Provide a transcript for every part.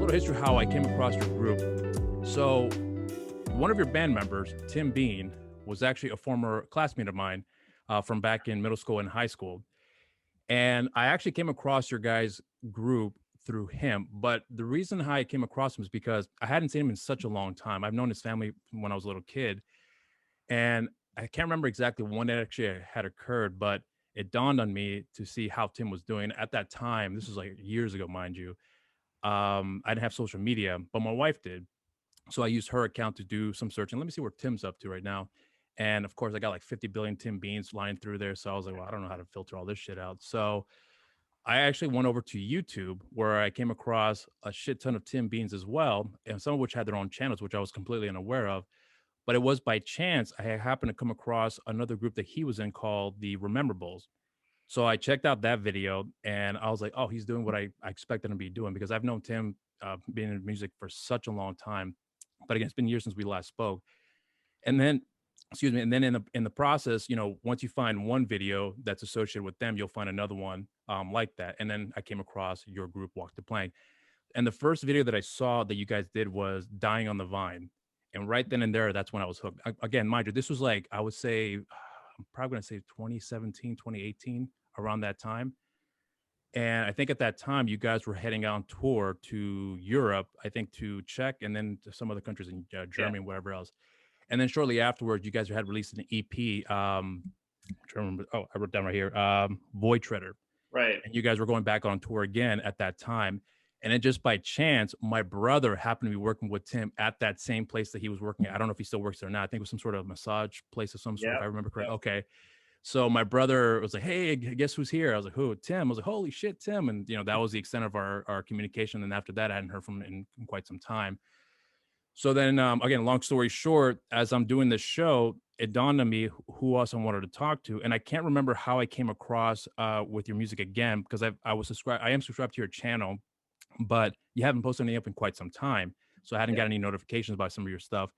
little history how I came across your group. So, one of your band members, Tim Bean, was actually a former classmate of mine from back in middle school and high school. And I actually came across your guys' group through him. But the reason how I came across him is because I hadn't seen him in such a long time. I've known his family from when I was a little kid. And I can't remember exactly when it actually had occurred, but it dawned on me to see how Tim was doing. At that time, this was like years ago, mind you. I didn't have social media, but my wife did. So I used her account to do some searching. Let me see where Tim's up to right now. And of course, I got like 50 billion Tim Beans flying through there. So I was like, well, I don't know how to filter all this shit out. So I actually went over to YouTube where I came across a shit ton of Tim Beans as well, and some of which had their own channels, which I was completely unaware of. But it was by chance I happened to come across another group that he was in called the Rememberables. So I checked out that video and I was like, oh, he's doing what I expected him to be doing because I've known Tim being in music for such a long time. But again, it's been years since we last spoke. And then, excuse me, and then in the process, once you find one video that's associated with them, you'll find another one like that. And then I came across your group, Walk the Plank. And the first video that I saw that you guys did was Dying on the Vine. And right then and there, that's when I was hooked. Again, mind you, this was like, I would say, I'm probably going to say 2017, 2018, around that time. And I think at that time, you guys were heading on tour to Europe, I think to Czech and then to some other countries in Yeah. Germany and wherever else. And then shortly afterwards, you guys had released an EP. I'm trying to remember. Oh, I wrote down right here. Void Treader. Right. And you guys were going back on tour again at that time. And then just by chance, my brother happened to be working with Tim at that same place that he was working at. I don't know if he still works there now. I think it was some sort of massage place of some sort, Yeah. if I remember correctly. Yeah. Okay. So my brother was like, hey, guess who's here? I was like, who? Tim. I was like, holy shit, Tim. And, that was the extent of our communication. And after that, I hadn't heard from him in quite some time. So then, again, long story short, as I'm doing this show, it dawned on me who else I wanted to talk to, and I can't remember how I came across with your music again because I am subscribed to your channel, but you haven't posted anything up in quite some time, so I hadn't Yeah. got any notifications about some of your stuff.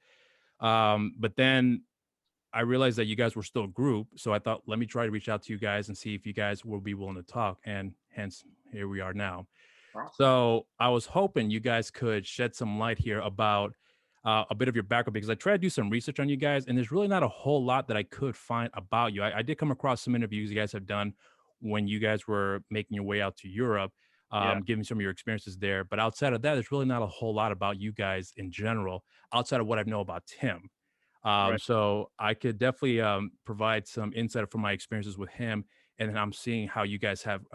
But then I realized that you guys were still a group, so I thought, let me try to reach out to you guys and see if you guys will be willing to talk, and hence here we are now. Awesome. So I was hoping you guys could shed some light here about a bit of your background because I tried to do some research on you guys, and there's really not a whole lot that I could find about you. I did come across some interviews you guys have done when you guys were making your way out to Europe, Yeah. giving some of your experiences there. But outside of that, there's really not a whole lot about you guys in general, outside of what I know about Tim. Right. So I could definitely provide some insight from my experiences with him, and then I'm seeing how you guys have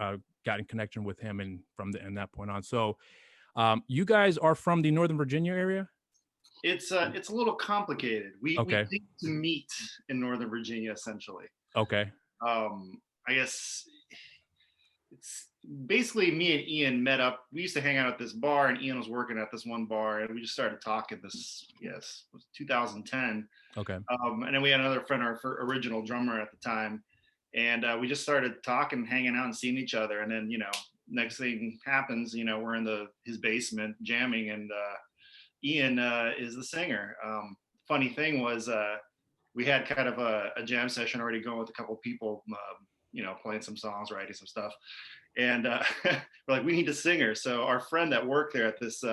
gotten connection with him, and and that point on. So you guys are from the Northern Virginia area? It's a little complicated. We Okay. came to meet in Northern Virginia essentially. Okay. I guess it's basically me and Ian met up. We used to hang out at this bar, and Ian was working at this one bar, and we just started talking. This, yes, it was 2010. Okay. And then we had another friend, our original drummer at the time, and we just started talking, hanging out, and seeing each other. And then, next thing happens, we're in his basement jamming, and Ian is the singer. Funny thing was, we had kind of a jam session already going with a couple people, playing some songs, writing some stuff, and we're like, we need a singer. So our friend that worked there at this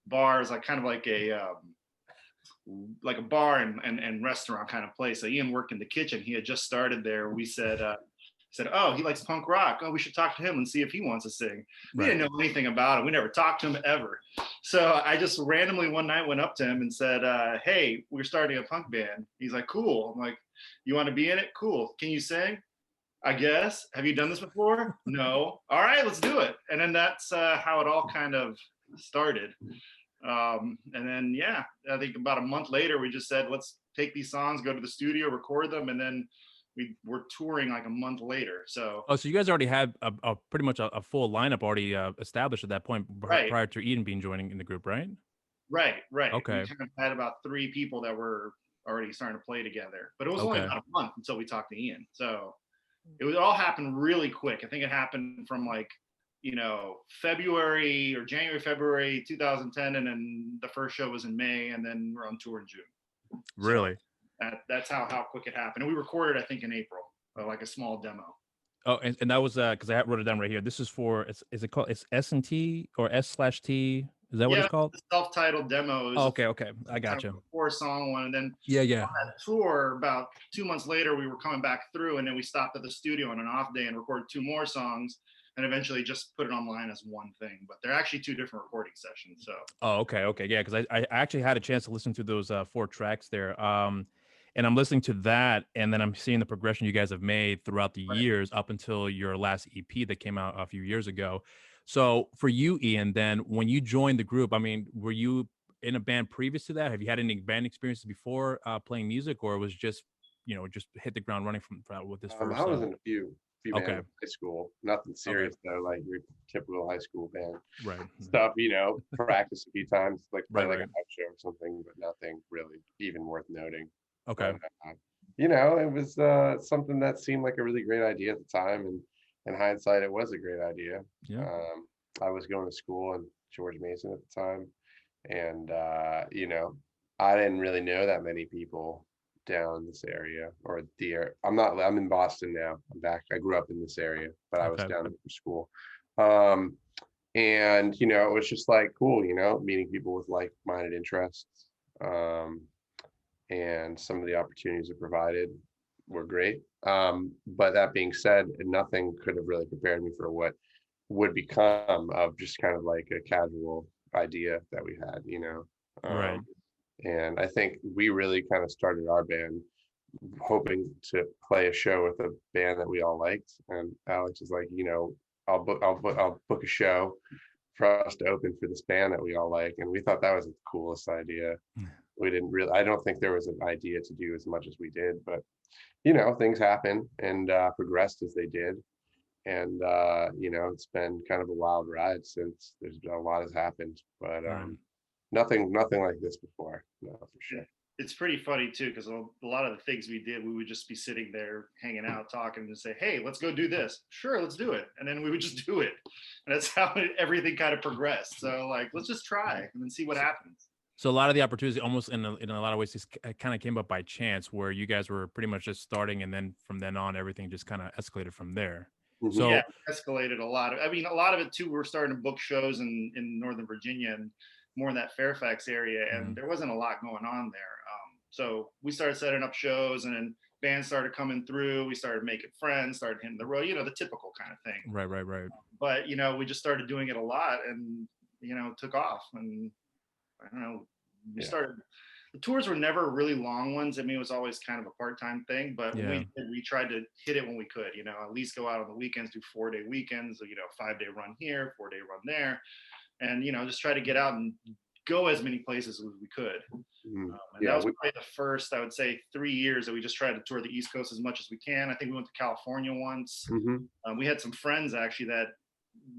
bar is like kind of like a bar and restaurant kind of place. So Ian worked in the kitchen. He had just started there. We said, oh, he likes punk rock. Oh, we should talk to him and see if he wants to sing. We Right. didn't know anything about him. We never talked to him ever. So I just randomly one night went up to him and said, hey, we're starting a punk band. He's like, cool. I'm like, you want to be in it? Cool. Can you sing? I guess. Have you done this before? No. All right, let's do it. And then that's how it all kind of started. And then, yeah, I think about a month later, we just said, let's take these songs, go to the studio, record them, and then we were touring like a month later. So, Oh, so you guys already had a pretty much a full lineup already established at that point right, prior to Eden being joining in the group, right? right. We Okay. kind of had about 3 people that were already starting to play together, but it was only Okay. about a month until we talked to Ian. So it all happened really quick. I think it happened from like, February or January, February 2010, and then the first show was in May, and then we're on tour in June. So Really? that's how quick it happened. And we recorded, I think, in April, like a small demo. Oh, and that was because I wrote it down right here. This is for is it called it's S and T or S/T Is that what it's Yeah, called? the self-titled demo. It was Oh, okay. I kind got of you. a 4-song one, and then Yeah. on that tour, about 2 months later, we were coming back through, and then we stopped at the studio on an off day and recorded 2 more songs, and eventually just put it online as one thing. But they're actually 2 different recording sessions. So Oh, okay, yeah, because I actually had a chance to listen to those 4 tracks there, and I'm listening to that, and then I'm seeing the progression you guys have made throughout the right. years up until your last EP that came out a few years ago. So for you, Ian, then when you joined the group, I mean, were you in a band previous to that? Have you had any band experiences before playing music, or was just just hit the ground running from with this I first? was in a few bands Okay, in high school. Nothing okay, serious though, like your typical high school band right, stuff. Practice a few times, like play like a right, house show or something, but nothing really even worth noting. okay, But it was something that seemed like a really great idea at the time, and in hindsight, it was a great idea. yeah, I was going to school in George Mason at the time, and I didn't really know that many people down this area or I'm in Boston now. I'm back. I grew up in this area, but I was okay, down there for school. Um, and it was just like cool, meeting people with like-minded interests. Um, and some of the opportunities it provided were great. But that being said, nothing could have really prepared me for what would become of just kind of like a casual idea that we had. right, And I think we really kind of started our band hoping to play a show with a band that we all liked. And Alex is like, I'll book a show for us to open for this band that we all like. And we thought that was the coolest idea. We didn't really, I don't think there was an idea to do as much as we did, but things happen and progressed as they did. And it's been kind of a wild ride since. There's been a lot has happened, but right. nothing like this before. No, for it- sure. it's pretty funny too, because a lot of the things we did, we would just be sitting there hanging out, talking, and say, "Hey, let's go do this." Sure, let's do it, and then we would just do it, and that's how everything kind of progressed. So like, let's just try and then see what happens. So a lot of the opportunities almost in a lot of ways just kind of came up by chance where you guys were pretty much just starting and then from then on everything just kind of escalated from there. Mhm. Yeah, So it escalated a lot. I mean, a lot of it too. We're starting to book shows in Northern Virginia and more in that Fairfax area, and mm, there wasn't a lot going on there. So we started setting up shows, and then bands started coming through. We started making friends, started hitting the road. The typical kind of thing. right. But we just started doing it a lot, and took off. And I don't know, we Yeah. started. The tours were never really long ones. I mean, it was always kind of a part-time thing, but when we Yeah. did, we tried to hit it when we could, at least go out on the weekends, do 4-day weekends, 5-day run here, 4-day run there, and, just try to get out and go as many places as we could. Mhm. And that Yeah, was probably the first, I would say, 3 years that we just tried to tour the East Coast as much as we can. I think we went to California once. mhm. We had some friends actually that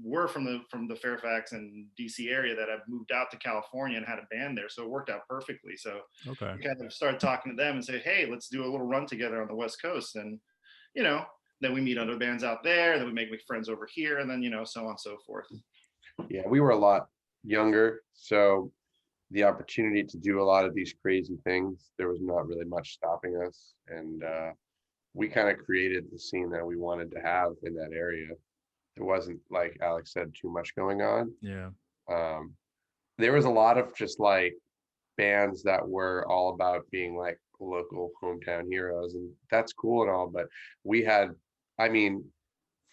were from the Fairfax and DC area that have moved out to California and had a band there, so it worked out perfectly. So Okay. we kind of started talking to them and say, hey, let's do a little run together on the West Coast, and you know, then we meet other bands out there, then we make friends over here, and then so on and so forth. Yeah, we were a lot younger, so the opportunity to do a lot of these crazy things, there was not really much stopping us, and we kind of created the scene that we wanted to have in that area. There wasn't, like Alex said, too much going on. Yeah. Um, there was a lot of just like bands that were all about being like local hometown heroes, and that's cool and all, but we had, I mean,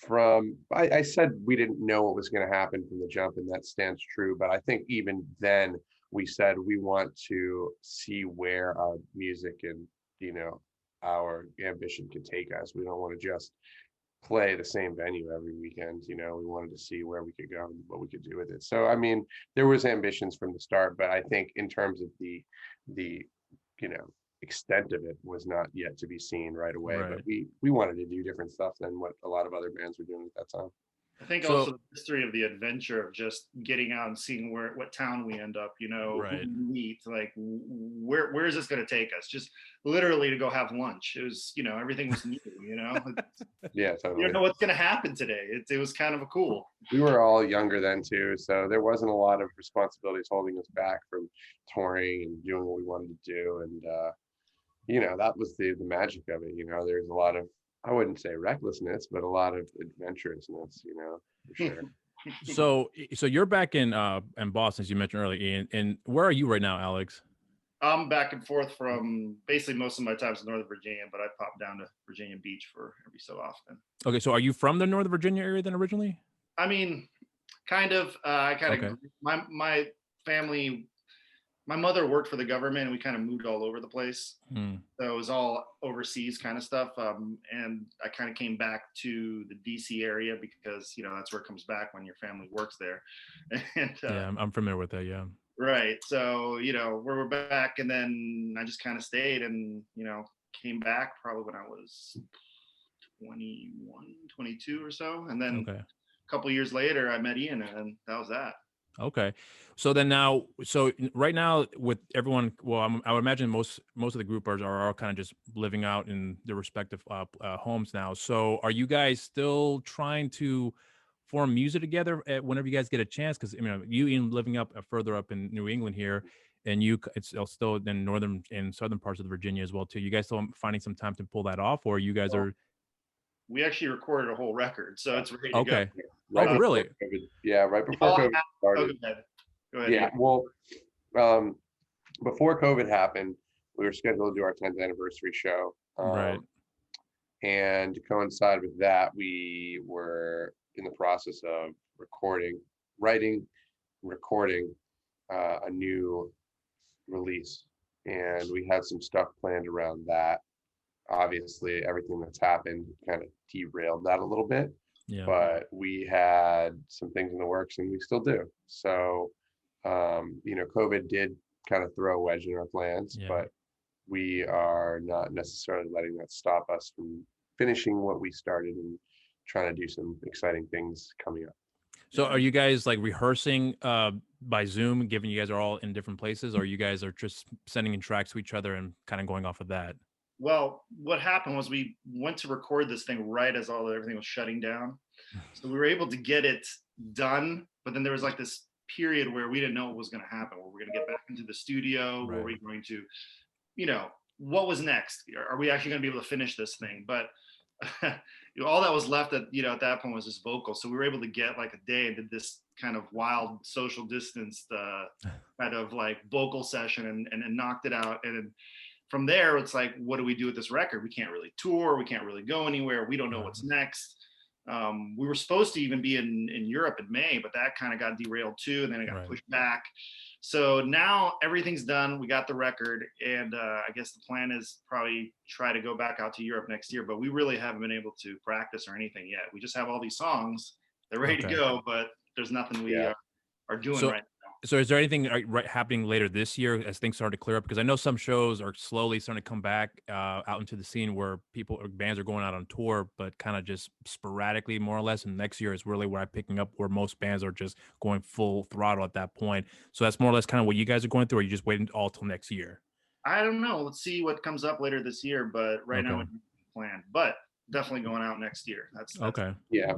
I said we didn't know what was going to happen from the jump, and that stands true, but I think even then we said we want to see where our music and our ambition could take us. We don't want to just play the same venue every weekend. We wanted to see where we could go and what we could do with it. So I mean, there was ambitions from the start, but I think in terms of the you know extent of it was not yet to be seen right away. Right. But we wanted to do different stuff than what a lot of other bands were doing at that time. I think So also the history of the adventure of just getting out and seeing what town we end up, who right. we meet, like where is this going to take us? Just literally to go have lunch. It was, everything was new, Yeah, you totally. don't know what's going to happen today. It was kind of a cool. We were all younger then too, so there wasn't a lot of responsibilities holding us back from touring and doing what we wanted to do. And that was the magic of it. There's a lot of, I wouldn't say recklessness, but a lot of adventurousness, for sure. So you're back in Boston, as you mentioned earlier, Ian. And where are you right now, Alex? I'm back and forth from basically most of my times in Northern Virginia, but I pop down to Virginia Beach for every so often. Okay, so are you from the Northern Virginia area then originally? I mean, kind of. I kind Okay. of my family. My mother worked for the government, and we kind of moved all over the place. Hmm. So it was all overseas kind of stuff. And I kind of came back to the DC area because, that's where it comes back when your family works there. And Yeah, I'm familiar with that. Yeah. right. So, we're back. And then I just kind of stayed and, came back probably when I was 21, 22 or so. And then Okay. a couple years later, I met Ian, and that was that. Okay. So then now, so right now with everyone, well, I would imagine most of the groupers are all kind of just living out in their respective homes now. So are you guys still trying to form music together whenever you guys get a chance? Because you Ian living up further up in New England here, and it's still in northern and southern parts of Virginia as well too. You guys still finding some time to pull that off, or you guys Well, are we actually recorded a whole record, so it's ready to go. okay? Oh, Right Uh, before really? COVID. Yeah, right we before all COVID have, oh, started. go ahead. Go ahead, Yeah, Ian. well, um, before COVID happened, we were scheduled to do our 10th anniversary show. Right. And to coincide with that, we were in the process of writing, recording a new release. And we had some stuff planned around that. Obviously, everything that's happened kind of derailed that a little bit, Yeah. but we had some things in the works and we still do. So, COVID did kind of throw a wedge in our plans, Yeah. but we are not necessarily letting that stop us from finishing what we started and trying to do some exciting things coming up. So Yeah. are you guys like rehearsing by Zoom, given you guys are all in different places, or you guys are just sending in tracks to each other and kind of going off of that? Well, what happened was we went to record this thing right as everything was shutting down. So we were able to get it done, but then there was like this period where we didn't know what was going to happen. Were we going to get back into the studio? Were Right. we going to, what was next? Are we actually going to be able to finish this thing? But all that was left at that point was just vocal. So we were able to get like a day and did this kind of wild social distanced kind of like vocal session and knocked it out. And from there, it's like, what do we do with this record? We can't really tour. We can't really go anywhere. We don't know Right. what's next. We were supposed to even be in Europe in May, but that kind of got derailed too. And then it got Right. pushed back. So now everything's done. We got the record. And I guess the plan is probably try to go back out to Europe next year. But we really haven't been able to practice or anything yet. We just have all these songs. They're ready to Okay. go, but there's nothing we Yeah. are doing So right now. so is there anything happening later this year as things start to clear up? Because I know some shows are slowly starting to come back out into the scene where people or bands are going out on tour, but kind of just sporadically, more or less. And next year is really where I'm picking up where most bands are just going full throttle at that point. So that's more or less kind of what you guys are going through, or you just waiting all till next year? I don't know. Let's see what comes up later this year. But right now, we Okay. have a plan. But definitely going out next year. That's Okay. Yeah.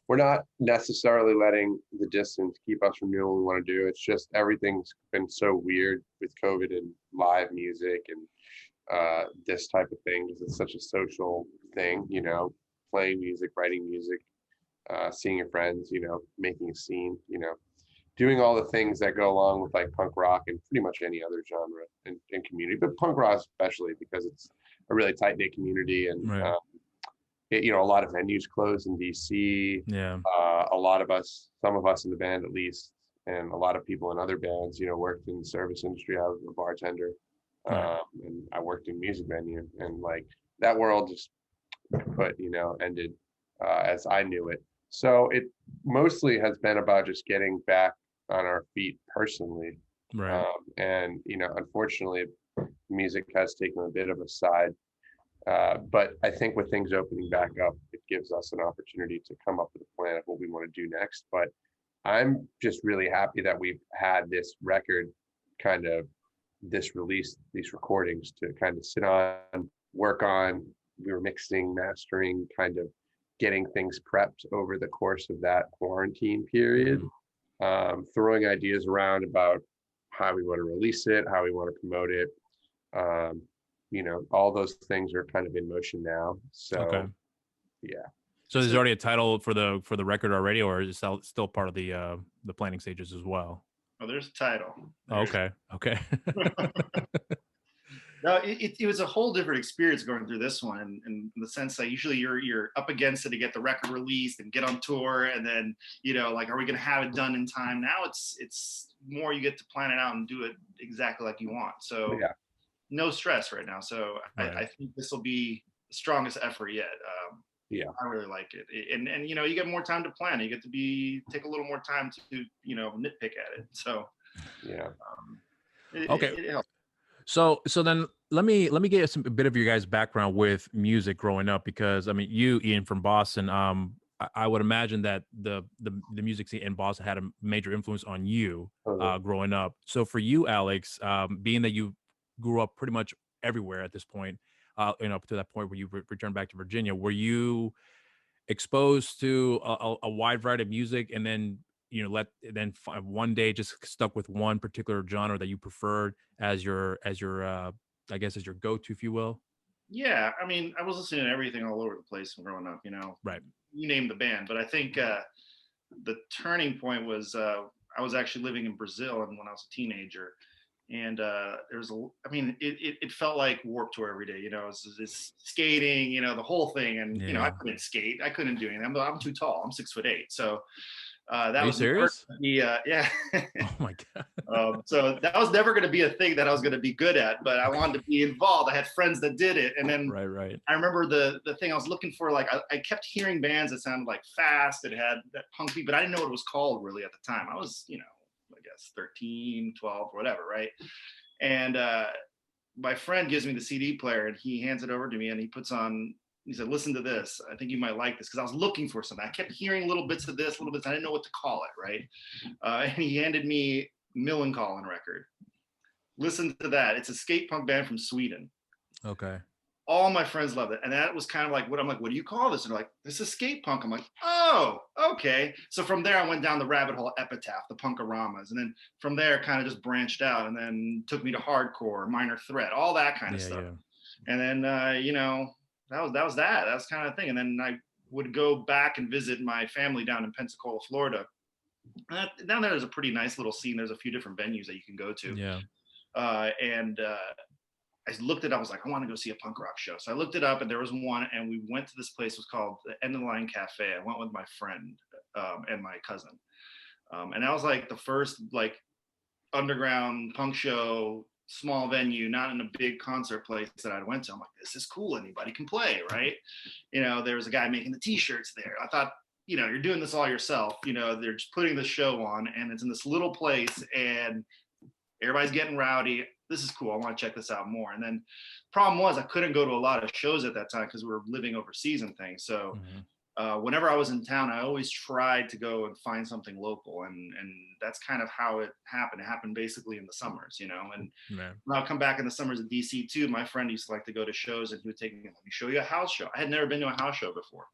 We're not necessarily letting the distance keep us from doing what we want to do. It's just everything's been so weird with COVID and live music and this type of thing because it's such a social thing, playing music, writing music, seeing your friends, making a scene, doing all the things that go along with like punk rock and pretty much any other genre and community, but punk rock especially because it's a really tight knit community and Right. a lot of venues closed in DC. Yeah. Some of us in the band at least, and a lot of people in other bands, worked in the service industry. I was a bartender, Right. and I worked in music venue, and like that world just ended as I knew it. So it mostly has been about just getting back on our feet personally, Right. and unfortunately, music has taken a bit of a side. But I think with things opening back up, it gives us an opportunity to come up with a plan of what we want to do next. But I'm just really happy that we've had this record, kind of this release, these recordings to kind of sit on, work on. We were mixing, mastering, kind of getting things prepped over the course of that quarantine period, throwing ideas around about how we want to release it, how we want to promote it. All those things are kind of in motion now. So, Okay. yeah. So there's already a title for the record already, or is it still part of the planning stages as well? Oh, there's a title. Oh, okay. Okay. No, it was a whole different experience going through this one, in the sense that usually you're up against it to get the record released and get on tour, and then like, are we going to have it done in time? Now it's more you get to plan it out and do it exactly like you want. So Yeah. no stress right now. So Right. I think this will be the strongest effort yet. Yeah. I really like it, and you get more time to plan. You get to take a little more time to nitpick at it. So Yeah. Okay. it helps. So then let me get a bit of your guys' background with music growing up, because I mean, you, Ian, from Boston, I would imagine that the music scene in Boston had a major influence on you Totally. growing up. So for you, Alex, being that you grew up pretty much everywhere at this point, up to that point where you returned back to Virginia, were you exposed to a wide variety of music, and then one day just stuck with one particular genre that you preferred as your I guess as your go-to, if you will? Yeah, I mean, I was listening to everything all over the place growing up. Right. You name the band, but I think the turning point was I was actually living in Brazil, and when I was a teenager, and I mean, it felt like Warped Tour every day. It was this skating, the whole thing, and I Yeah. couldn't skate, I couldn't do anything. I'm too tall. I'm 6'8", so that Are you was never serious? gonna be, yeah. Oh my god. So that was never going to be a thing that I was going to be good at, but I wanted to be involved. I had friends that did it, and then Right. I remember the thing I was looking for. Like I kept hearing bands that sounded like fast. It had that punk beat, but I didn't know what it was called really at the time. I was, I guess 13, 12, whatever, right? And my friend gives me the CD player, and he hands it over to me, and he puts on. He said, "Listen to this. I think you might like this," because I was looking for something. I kept hearing little bits of this, little bits. I didn't know what to call it, right? And he handed me Millencolin record. Listen to that. It's a skate punk band from Sweden. Okay. All my friends loved it. And that was kind of like, what do you call this? And they're like, this is skate punk. I'm like, oh, okay. So from there, I went down the rabbit hole, Epitaph, the Punkaramas. And then from there, kind of just branched out, and then took me to hardcore, Minor Threat, all that kind of stuff. Yeah. And then, that was kind of thing. And then I would go back and visit my family down in Pensacola, Florida. Down there, there's a pretty nice little scene. There's a few different venues that you can go to. Yeah. And I looked it up. I was like, I want to go see a punk rock show. So I looked it up, and there was one, and we went to this place. It was called the End of the Line Cafe. I went with my friend and my cousin. And that was like the first like underground punk show, small venue, not in a big concert place that I went to. I'm like, this is cool. Anybody can play, right? There was a guy making the t-shirts there. I thought, you're doing this all yourself. They're just putting the show on, and it's in this little place, and everybody's getting rowdy. This is cool. I want to check this out more. And then problem was I couldn't go to a lot of shows at that time because we were living overseas and things. So whenever I was in town, I always tried to go and find something local. And that's kind of how it happened. It happened basically in the summers, and when I'll come back in the summers at DC too. My friend used to like to go to shows, and he would take me, let me show you a house show. I had never been to a house show before.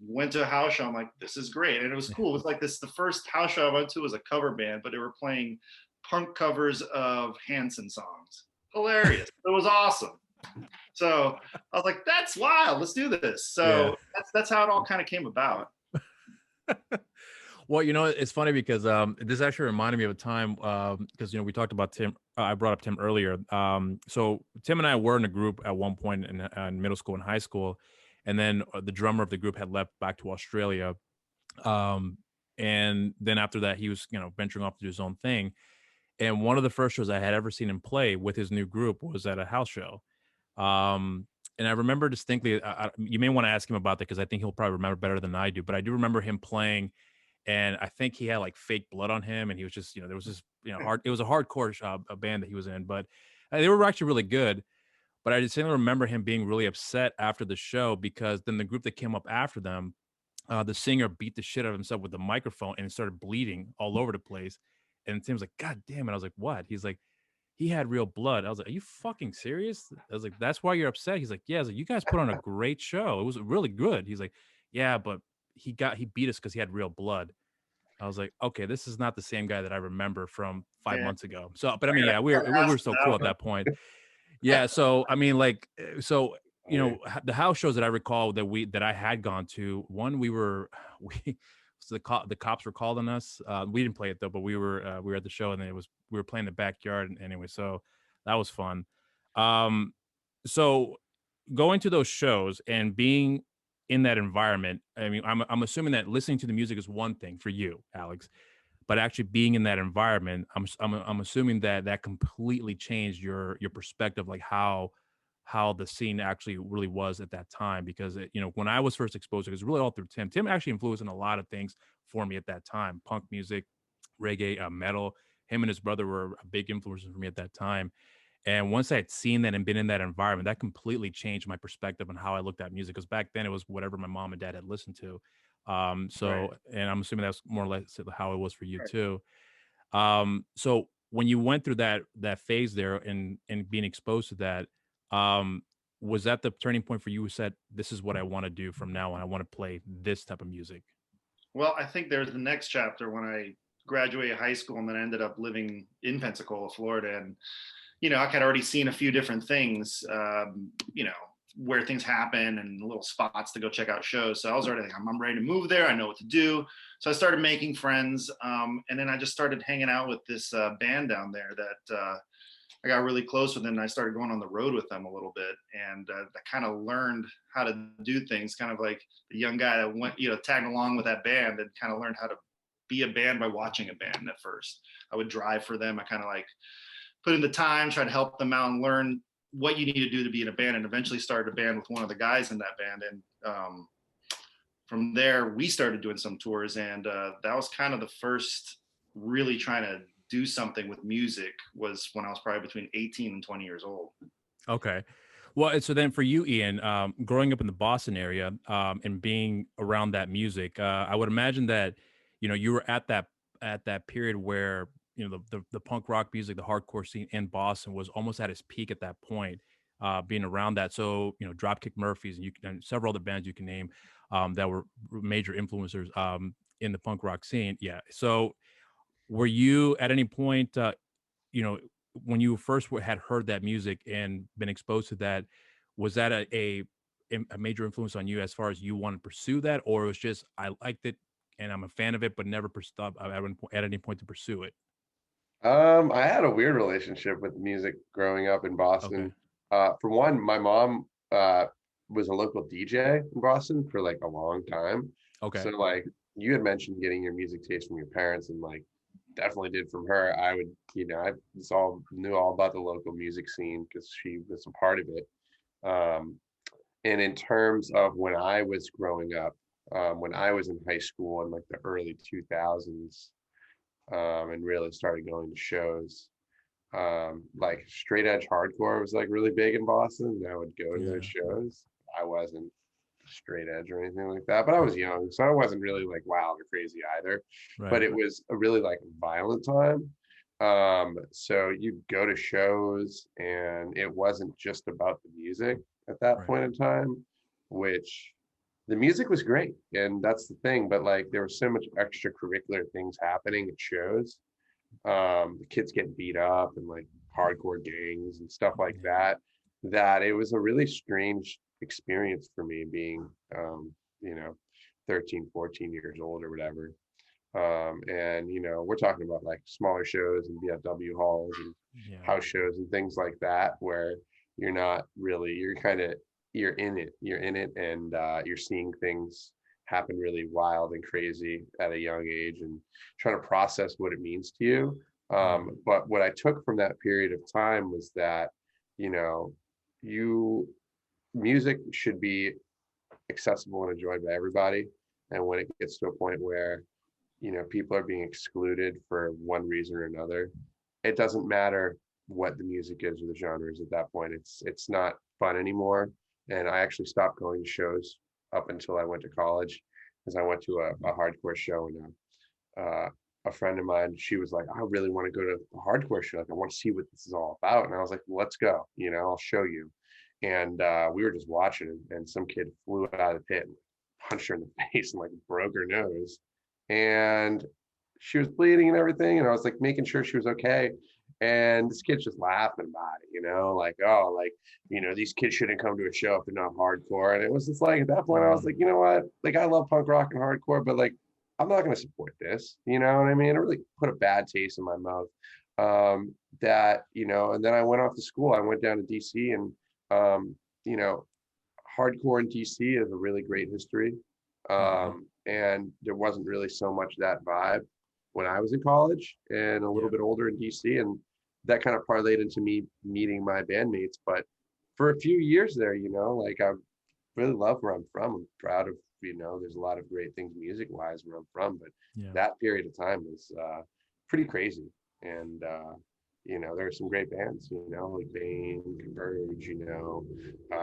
Went to a house show. I'm like, this is great. And it was cool. It was like this, the first house show I went to was a cover band, but they were playing punk covers of Hanson songs. Hilarious. It was awesome. So I was like, that's wild. Let's do this. So that's how it all kind of came about. Well, it's funny because this actually reminded me of a time because we talked about Tim. I brought up Tim earlier. So Tim and I were in a group at one point in middle school and high school, and then the drummer of the group had left back to Australia, and then after that he was venturing off to do his own thing. And one of the first shows I had ever seen him play with his new group was at a house show. And I remember distinctly, you may want to ask him about that because I think he'll probably remember better than I do, but I do remember him playing, and I think he had like fake blood on him, and he was just, there was this, it was a hardcore a band that he was in, but they were actually really good. But I distinctly remember him being really upset after the show because then the group that came up after them, the singer beat the shit out of himself with the microphone and started bleeding all over the place. And Tim's like, God damn it. I was like, what? He's like, he had real blood. I was like, are you fucking serious? I was like, that's why you're upset? He's like, yeah. I was like, you guys put on a great show. It was really good. He's like, yeah, but he beat us because he had real blood. I was like, okay, this is not the same guy that I remember from 5 months ago. So, but I mean, yeah, we were so cool at that point. Yeah. So, I mean, like, so you know, the house shows that I recall that I had gone to. One, we so the cops were calling us. We didn't play it though, but we were at the show, and we were playing in the backyard anyway. So that was fun. Um, so going to those shows and being in that environment. I mean, I'm assuming that listening to the music is one thing for you, Alex, but actually being in that environment, I'm assuming that that completely changed your perspective, like how the scene actually really was at that time. Because you know, when I was first exposed, it was really all through Tim. Tim actually influenced in a lot of things for me at that time: punk music, reggae, metal. Him and his brother were a big influences for me at that time. And once I had seen that and been in that environment, that completely changed my perspective on how I looked at music. Because back then it was whatever my mom and dad had listened to. Right. And I'm assuming that's more or less how it was for you Right. too. So when you went through that phase there and being exposed to that, um, was that the turning point for you who said, this is what I want to do from now on? I want to play this type of music. Well, I think there's the next chapter when I graduated high school and then ended up living in Pensacola, Florida. And, you know, I had already seen a few different things, you know, where things happen and little spots to go check out shows. So I was already like, I'm ready to move there. I know what to do. So I started making friends. And then I just started hanging out with this band down there that I got really close with them. And I started going on the road with them a little bit. And I kind of learned how to do things, kind of like the young guy that went, you know, tagged along with that band and kind of learned how to be a band by watching a band at first. I would drive for them. I kind of like put in the time, try to help them out and learn what you need to do to be in a band, and eventually started a band with one of the guys in that band. And from there, we started doing some tours. And that was kind of the first really trying to do something with music, was when I was probably between 18 and 20 years old. Okay. Well, and so then for you, Ian, growing up in the Boston area, and being around that music, I would imagine that, you know, you were at that period where, you know, the punk rock music, the hardcore scene in Boston was almost at its peak at that point, being around that. So, you know, Dropkick Murphys and several other bands you can name, that were major influencers, in the punk rock scene. Yeah. So were you at any point, you know, when you first had heard that music and been exposed to that, was that a major influence on you as far as you want to pursue that, or it was just I liked it and I'm a fan of it, but never at any point to pursue it? I had a weird relationship with music growing up in Okay. Boston. For one, my mom was a local DJ in Boston for like a long time. So Okay. like you had mentioned getting your music taste from your parents, and like definitely did from her. I would, you know, I knew all about the local music scene because she was a part of it. Um, and in terms of when I was growing up, when I was in high school in like the early 2000s, and really started going to shows. Like straight edge hardcore was like really big in Boston, and I would go to those Yeah. shows. I wasn't straight edge or anything like that, but I was young, so I wasn't really like wild or crazy either. But Right. it was a really like violent time. So you'd go to shows, and it wasn't just about the music at that Right. point in time, which the music was great, and that's the thing. But like there was so much extracurricular things happening at shows. The kids getting beat up and like hardcore gangs and stuff like Yeah. that, that it was a really strange experience for me being, you know, 13, 14 years old or whatever. And you know, we're talking about like smaller shows and VFW halls and Yeah. house shows and things like that, where you're not really, you're kind of, you're in it, and you're seeing things happen really wild and crazy at a young age, and trying to process what it means to you. Yeah. But what I took from that period of time was that, you know, you music should be accessible and enjoyed by everybody. And when it gets to a point where, you know, people are being excluded for one reason or another, it doesn't matter what the music is or the genres at that point. It's not fun anymore. And I actually stopped going to shows up until I went to college, because I went to a hardcore show, and a friend of mine, she was like, I really want to go to a hardcore show. Like, I want to see what this is all about. And I was like, let's go, you know, I'll show you. And we were just watching, and some kid flew out of the pit and punched her in the face and like broke her nose. And she was bleeding and everything. And I was like making sure she was okay. And this kid's just laughing about it, like, oh, like, these kids shouldn't come to a show if they're not hardcore. And it was just like, at that point, I was like, you know what? Like, I love punk rock and hardcore, but like, I'm not going to support this. You know what I mean? It really put a bad taste in my mouth. And then I went off to school. I went down to DC, and, you know, hardcore in DC is a really great history. And there wasn't really so much that vibe when I was in college and a little bit older in DC. And that kind of parlayed into me meeting my bandmates. But for a few years there, like, I really love where I'm from. I'm proud of, there's a lot of great things music wise where I'm from. But that period of time was pretty crazy. And, there are some great bands, like Bane, Converge,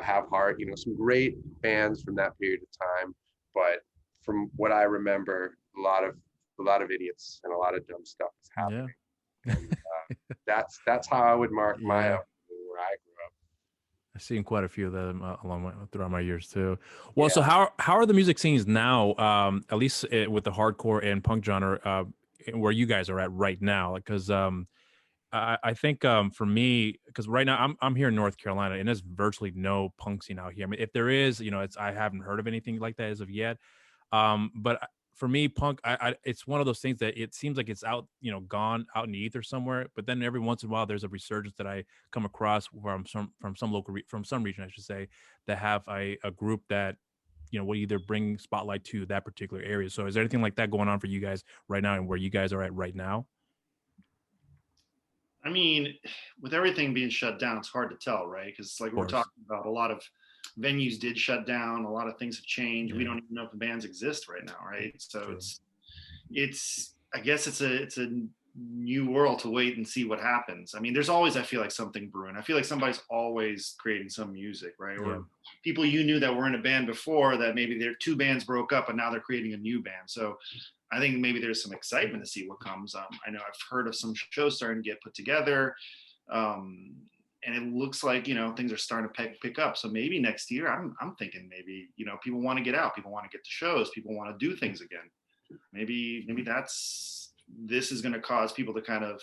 Have Heart, some great bands from that period of time. But from what I remember, a lot of idiots and a lot of dumb stuff is happening. And, that's how I would mark my upbringing where I grew up. I've seen quite a few of them throughout my years too. Well, so how are the music scenes now? At least with the hardcore and punk genre, where you guys are at right now? Because I think for me, because right now I'm here in North Carolina, and there's virtually no punk scene out here. I mean, if there is, I haven't heard of anything like that as of yet. But for me, punk, it's one of those things that it seems like it's out, gone out in the ether somewhere. But then every once in a while, there's a resurgence that I come across from some region, I should say, that have a group that will either bring spotlight to that particular area. So is there anything like that going on for you guys right now, and where you guys are at right now? I mean, with everything being shut down, it's hard to tell, right? Because like we're talking about, a lot of venues did shut down. A lot of things have changed. We don't even know if the bands exist right now, right? So it's I guess it's a new world to wait and see what happens. I mean, there's always, I feel like, something brewing. I feel like somebody's always creating some music, right? Or people you knew that were in a band before that maybe their two bands broke up and now they're creating a new band. So I think maybe there's some excitement to see what comes. I know I've heard of some shows starting to get put together. And it looks like, things are starting to pick up. So maybe next year, I'm thinking maybe, people want to get out, people want to get to shows, people want to do things again. Maybe this is going to cause people to kind of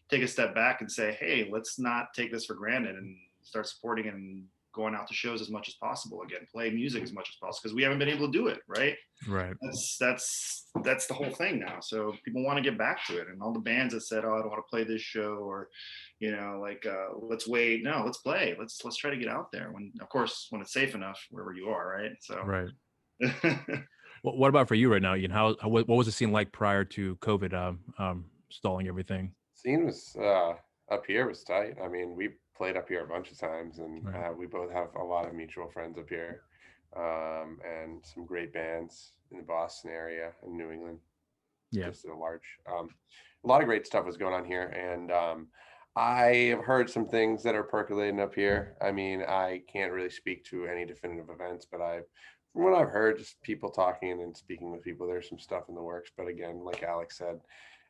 take a step back and say, hey, let's not take this for granted and start supporting and going out to shows as much as possible again, play music as much as possible, because we haven't been able to do it, right? That's the whole thing now. So people want to get back to it, and all the bands that said, oh, I don't want to play this show, or let's wait. No, let's play. Let's try to get out there, when it's safe enough wherever you are, right? So What about for you right now, Ian? What was the scene like prior to COVID stalling everything? Scene was up here was tight. I mean, we played up here a bunch of times, and we both have a lot of mutual friends up here, and some great bands in the Boston area and New England. Just a lot of great stuff was going on here, and I have heard some things that are percolating up here. I mean, I can't really speak to any definitive events, but from what I've heard, just people talking and speaking with people, there's some stuff in the works. But again, like Alex said,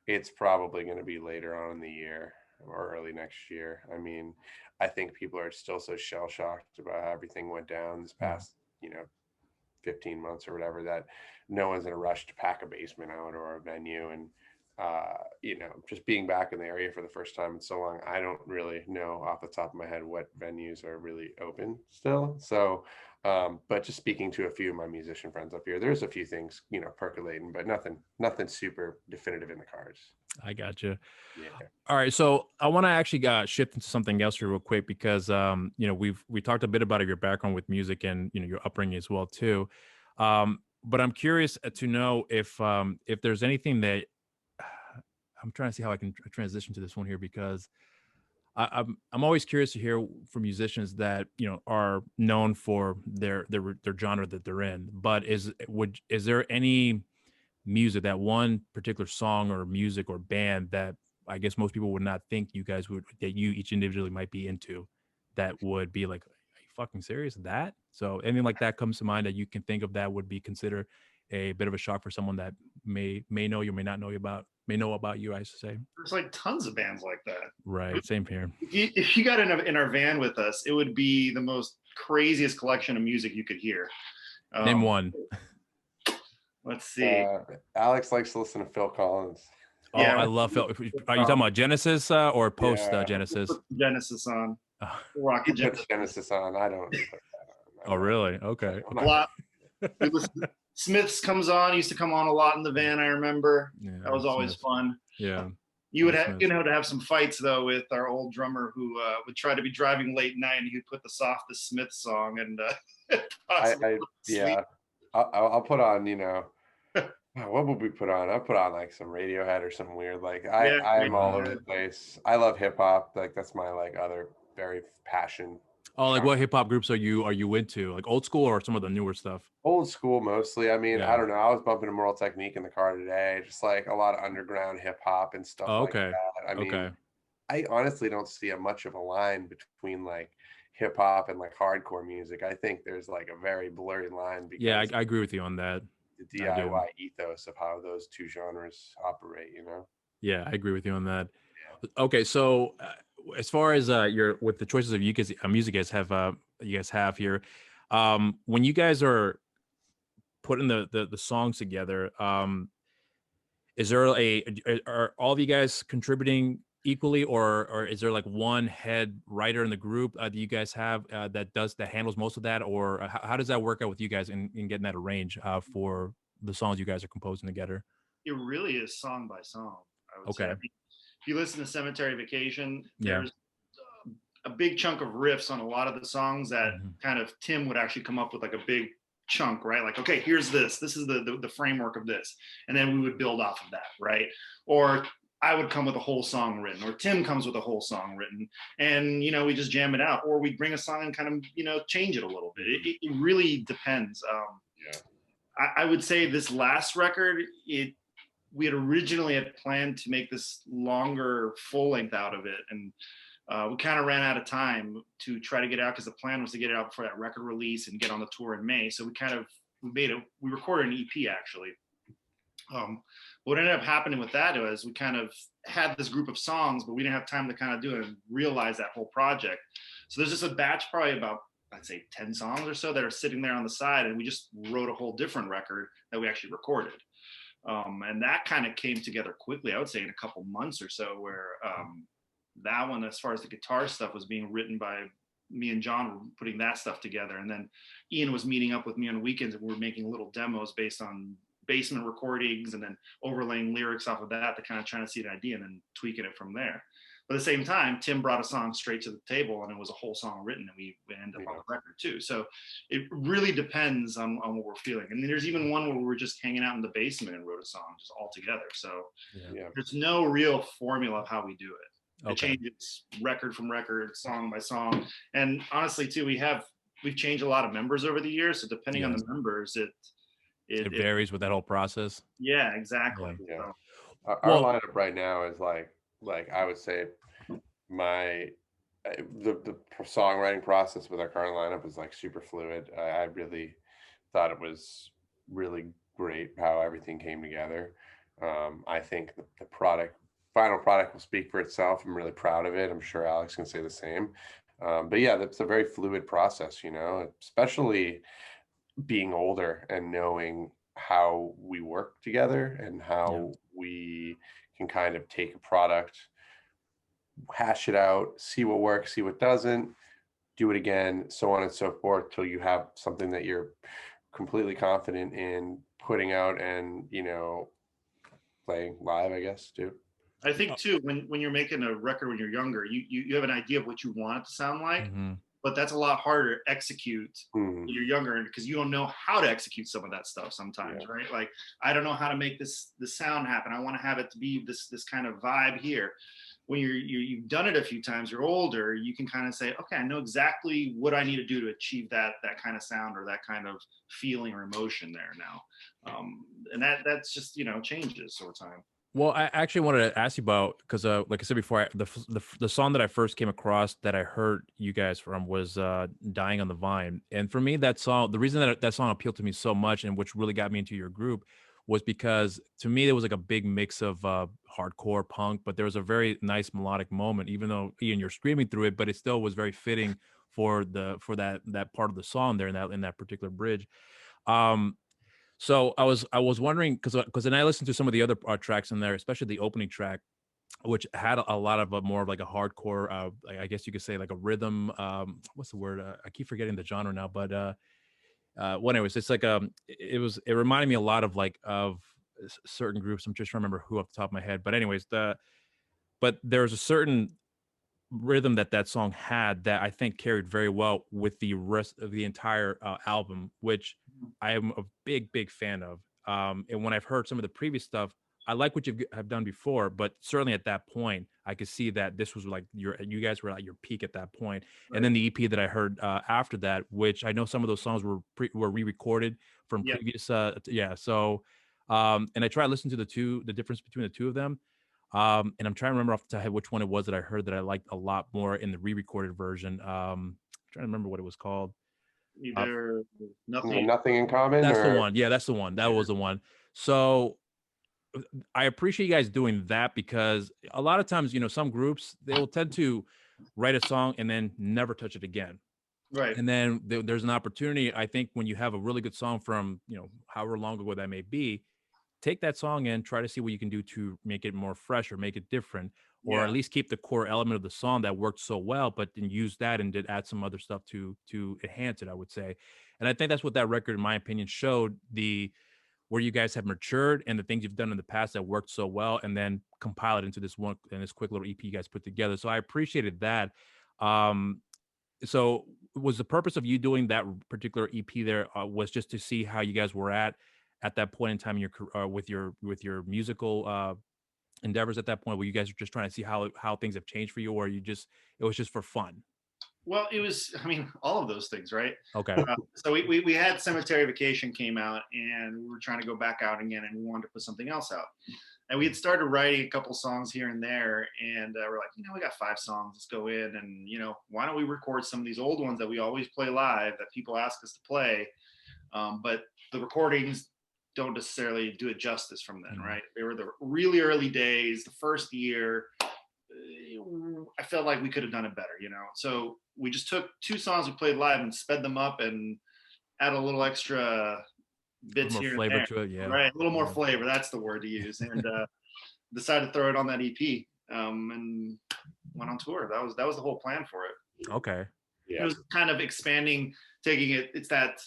it's probably going to be later on in the year or early next year. I mean, I think people are still so shell shocked about how everything went down this past, 15 months or whatever, that no one's in a rush to pack a basement out or a venue. And, just being back in the area for the first time in so long, I don't really know off the top of my head what venues are really open still. So, but just speaking to a few of my musician friends up here, there's a few things, percolating, but nothing super definitive in the cards. I got you. All right. So I want to actually shift into something else here real quick, because, we talked a bit about your background with music and, your upbringing as well too. But I'm curious to know if there's anything that I'm trying to see how I can transition to this one here, because I'm always curious to hear from musicians that are known for their genre that they're in. But is there any music, that one particular song or music or band that I guess most people would not think that you each individually might be into, that would be like, are you fucking serious? That? So anything like that comes to mind that you can think of that would be considered a bit of a shock for someone that may know you, may know about you, I should say. There's like tons of bands like that. Right. Same here. If you got in our van with us, it would be the most craziest collection of music you could hear. Name one. Let's see. Alex likes to listen to Phil Collins. Oh, Yeah, I love Phil. Are you talking about Genesis or post Yeah. Genesis? put Genesis on. Oh, Rock He the puts Genesis. Genesis on. I don't put that on. oh, really? Okay. I'm A not- lot. We listen, Smiths comes on. Used to come on a lot in the van. I remember Yeah, that was always Smith. fun. Yeah. You would Love have, Smiths. you know, to have some fights though with our old drummer who would try to be driving late night and he'd put the softest Smith song and possibly I sleep. yeah. I'll put on, you know, what would we put on? I'll put on like some Radiohead or something weird. Like Yeah, I'm all over Radiohead. the place. I love hip hop. Like that's my like other very passion. Oh, like genre. what hip hop groups are you into? Like old school or some of the newer stuff? Old school mostly. I mean, I Yeah. don't know. I was bumping to Moral Technique in the car today, just like a lot of underground hip hop and stuff Oh, like okay. that. I mean, Okay. I honestly don't see a much of a line between like hip hop and like hardcore music. I think there's like a very blurry line Yeah, because I agree with you on that. the I do. DIY ethos of how those two genres operate, you know? Yeah, I agree with you on that. Okay, so as far as your with the choices of you guys, you guys have here, when you guys are putting the songs together, is there are all of you guys contributing equally, or is there like one head writer in the group that you guys have that handles most of that, or how does that work out with you guys in getting that arranged for the songs you guys are composing together? It really is song by song. I would say. I Okay. mean, if you listen to Cemetery Vacation, Yeah. there's a big chunk of riffs on a lot of the songs that Mhm. kind of Tim would actually come up with like a big chunk, right? Like, okay, here's this. This is the framework of this, and then we would build off of that, right? Or I would come with a whole song written, or Tim comes with a whole song written, and you know we just jam it out, or we bring a song and kind of change it a little bit. It really depends. Yeah. I would say this last record, we had originally had planned to make this longer full length out of it, and we kind of ran out of time to try to get out because the plan was to get it out before that record release and get on the tour in May. So we recorded an EP actually. What ended up happening with that was we kind of had this group of songs, but we didn't have time to kind of do it and realize that whole project. So there's just a batch, probably about I'd say 10 songs or so that are sitting there on the side, and we just wrote a whole different record that we actually recorded. And that kind of came together quickly, I would say in a couple months or so, where that one, as far as the guitar stuff, was being written by me and John were putting that stuff together. And then Ian was meeting up with me on weekends and we were making little demos based on basement recordings and then overlaying lyrics off of that to kind of trying to see an idea and then tweaking it from there. But at the same time, Tim brought a song straight to the table and it was a whole song written and we ended up on the record too. So it really depends on what we're feeling. And there's even one where we were just hanging out in the basement and wrote a song just all together. So there's no real formula of how we do it. It changes record from record, song by song. And honestly too, we've changed a lot of members over the years. So depending on the members, it varies with that whole process. Yeah, exactly. Yeah. So, Our lineup right now is like I would say the songwriting process with our current lineup is like super fluid. I really thought it was really great how everything came together. I think the final product will speak for itself. I'm really proud of it. I'm sure Alex can say the same. But yeah, that's a very fluid process, especially being older and knowing how we work together and how we can kind of take a product, hash it out, see what works, see what doesn't, do it again, so on and so forth, till you have something that you're completely confident in putting out and playing live, I guess, too. I think too, when you're making a record when you're younger, you have an idea of what you want it to sound like, but that's a lot harder to execute when you're younger because you don't know how to execute some of that stuff sometimes, right? Like, I don't know how to make this sound happen. I want to have it to be this kind of vibe here. When you've done it a few times, you're older, you can kind of say, okay, I know exactly what I need to do to achieve that kind of sound or that kind of feeling or emotion there now. And that's just, changes over time. Well, I actually wanted to ask you about, because like I said before, the song that I first came across that I heard you guys from was Dying on the Vine. And for me, that song, the reason that song appealed to me so much and which really got me into your group was because to me, there was like a big mix of hardcore punk, but there was a very nice melodic moment, even though Ian, you're screaming through it, but it still was very fitting for that part of the song there in that particular bridge. So I was wondering because then I listened to some of the other tracks in there, especially the opening track, which had a lot of more of like a hardcore, I guess you could say like a rhythm. What's the word? I keep forgetting the genre now, but well, anyways, it's like it reminded me a lot of like of certain groups. I'm just trying to remember who off the top of my head, but anyways, but there's a certain rhythm that that song had that I think carried very well with the rest of the entire album, which I am a big fan of. And when I've heard some of the previous stuff, I like what have done before, but certainly at that point, I could see that this was like you guys were at your peak at that point. And then the EP that I heard after that, which I know some of those songs were re-recorded from Yeah. previous, yeah. So, and I tried to listen to the difference between the two of them. And I'm trying to remember off the top of my head which one it was that I heard that I liked a lot more in the re-recorded version. Trying to remember what it was called. Either nothing. Nothing in common. That's the or one. Yeah, that's the one. That was the one. So I appreciate you guys doing that because a lot of times, some groups they will tend to write a song and then never touch it again. Right. And then there's an opportunity. I think when you have a really good song from however long ago that may be, take that song and try to see what you can do to make it more fresh or make it different, or Yeah. at least keep the core element of the song that worked so well, but then use that and did add some other stuff to enhance it, I would say. And I think that's what that record, in my opinion, showed where you guys have matured and the things you've done in the past that worked so well, and then compile it into this quick little EP you guys put together. So I appreciated that. So was the purpose of you doing that particular EP there was just to see how you guys were at that point in time in your with your musical endeavors at that point, where you guys are just trying to see how things have changed for you, or it was just for fun? Well, it was, I mean, all of those things, right? Okay. So we had Cemetery Vacation came out, and we were trying to go back out again, and we wanted to put something else out. And we had started writing a couple songs here and there, and we're like, we got 5 songs, let's go in, and why don't we record some of these old ones that we always play live that people ask us to play, but the recordings don't necessarily do it justice from then, right? They were the really early days, the first year. I felt like we could have done it better, So we just took 2 songs we played live and sped them up and add a little extra bits here Flavor and there, to it, yeah. right? A little more flavor. That's the word to use. And decided to throw it on that EP, and went on tour. That was the whole plan for it. Okay. Yeah. It was kind of expanding, taking it. It's that,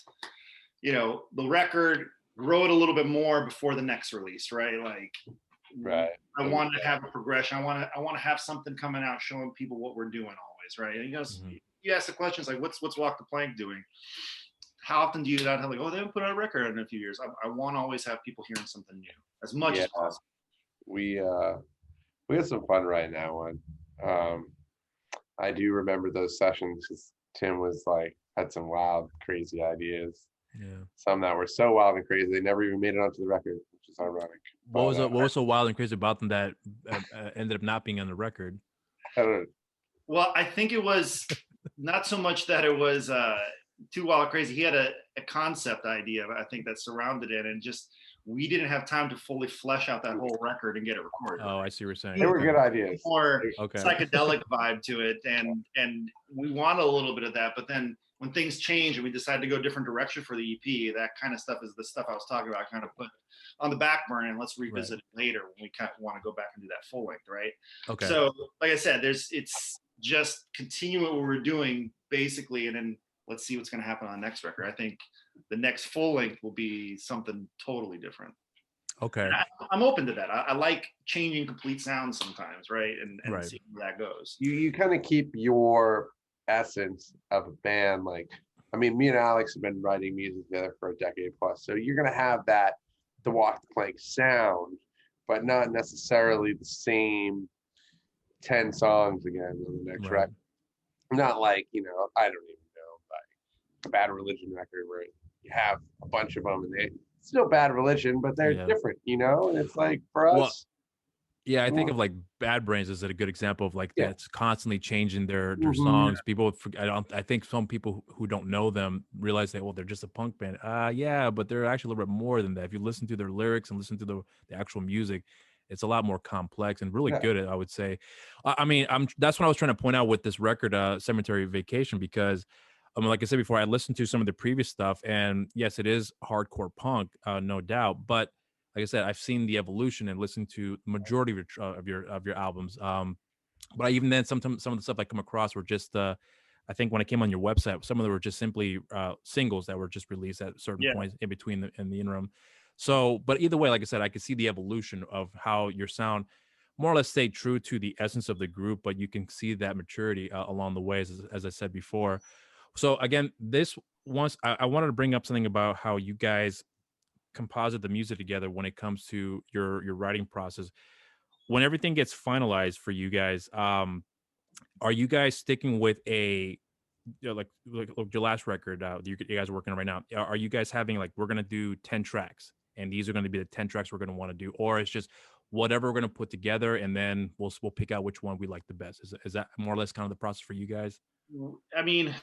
the record, grow it a little bit more before the next release, right? Like, Right. I want to have a progression. I want to have something coming out showing people what we're doing always, right? And you ask the questions like, what's Walk the Plank doing? How often do you not have like, oh, they haven't put out a record in a few years? I want to always have people hearing something new as much as possible. We had some fun right now one. I do remember those sessions because Tim was like had some wild, crazy ideas. Yeah. Some that were so wild and crazy they never even made it onto the record, which is ironic. What was so wild and crazy about them that ended up not being on the record? I don't know. Well, I think it was not so much that it was too wild and crazy. He had a concept idea, I think, that surrounded it, and just we didn't have time to fully flesh out that whole record and get it recorded. Oh, I see what you're saying. They were good ideas. More Okay. psychedelic vibe to it, and we wanted a little bit of that, but then when things change and we decided to go a different direction for the EP, that kind of stuff is the stuff I was talking about, kind of put on the back burner, and let's revisit it later when we kind of want to go back and do that full length, right? Okay. So, like I said, it's just continuing what we're doing basically, and then let's see what's going to happen on the next record. I think the next full length will be something totally different. Okay. I'm open to that. I like changing complete sounds sometimes, right? And Right. seeing where that goes. You kind of keep your essence of a band. Like, I mean, me and Alex have been writing music together for a decade plus, so you're gonna have that the Walk the Plank sound, but not necessarily the same 10 songs again on the next record. Not like, I don't even know, like a Bad Religion record where you have a bunch of them and they still Bad Religion, but they're different, and it's like for us. Yeah, I think of like Bad Brains as a good example of like that's constantly changing their Mhm. songs. People, I think some people who don't know them realize that they're just a punk band. Yeah, but they're actually a little bit more than that. If you listen to their lyrics and listen to the actual music, it's a lot more complex and really good. I would say. I mean, that's what I was trying to point out with this record, Cemetery Vacation, because like I said before, I listened to some of the previous stuff, and yes, it is hardcore punk, no doubt. But like I said, I've seen the evolution and listened to the majority of your albums. But even then, sometimes some of the stuff I come across were just, I think when I came on your website, some of them were just simply singles that were just released at certain Yeah. points in between in the interim. So, but either way, like I said, I could see the evolution of how your sound more or less stayed true to the essence of the group, but you can see that maturity along the way, as I said before. So again, this once I wanted to bring up something about how you guys composite the music together when it comes to your writing process. When everything gets finalized for you guys, are you guys sticking with a, like your last record you guys are working on right now? Are you guys having like, we're gonna do 10 tracks and these are going to be the 10 tracks we're going to want to do, or it's just whatever we're going to put together and then we'll pick out which one we like the best? Is that more or less kind of the process for you guys? I mean,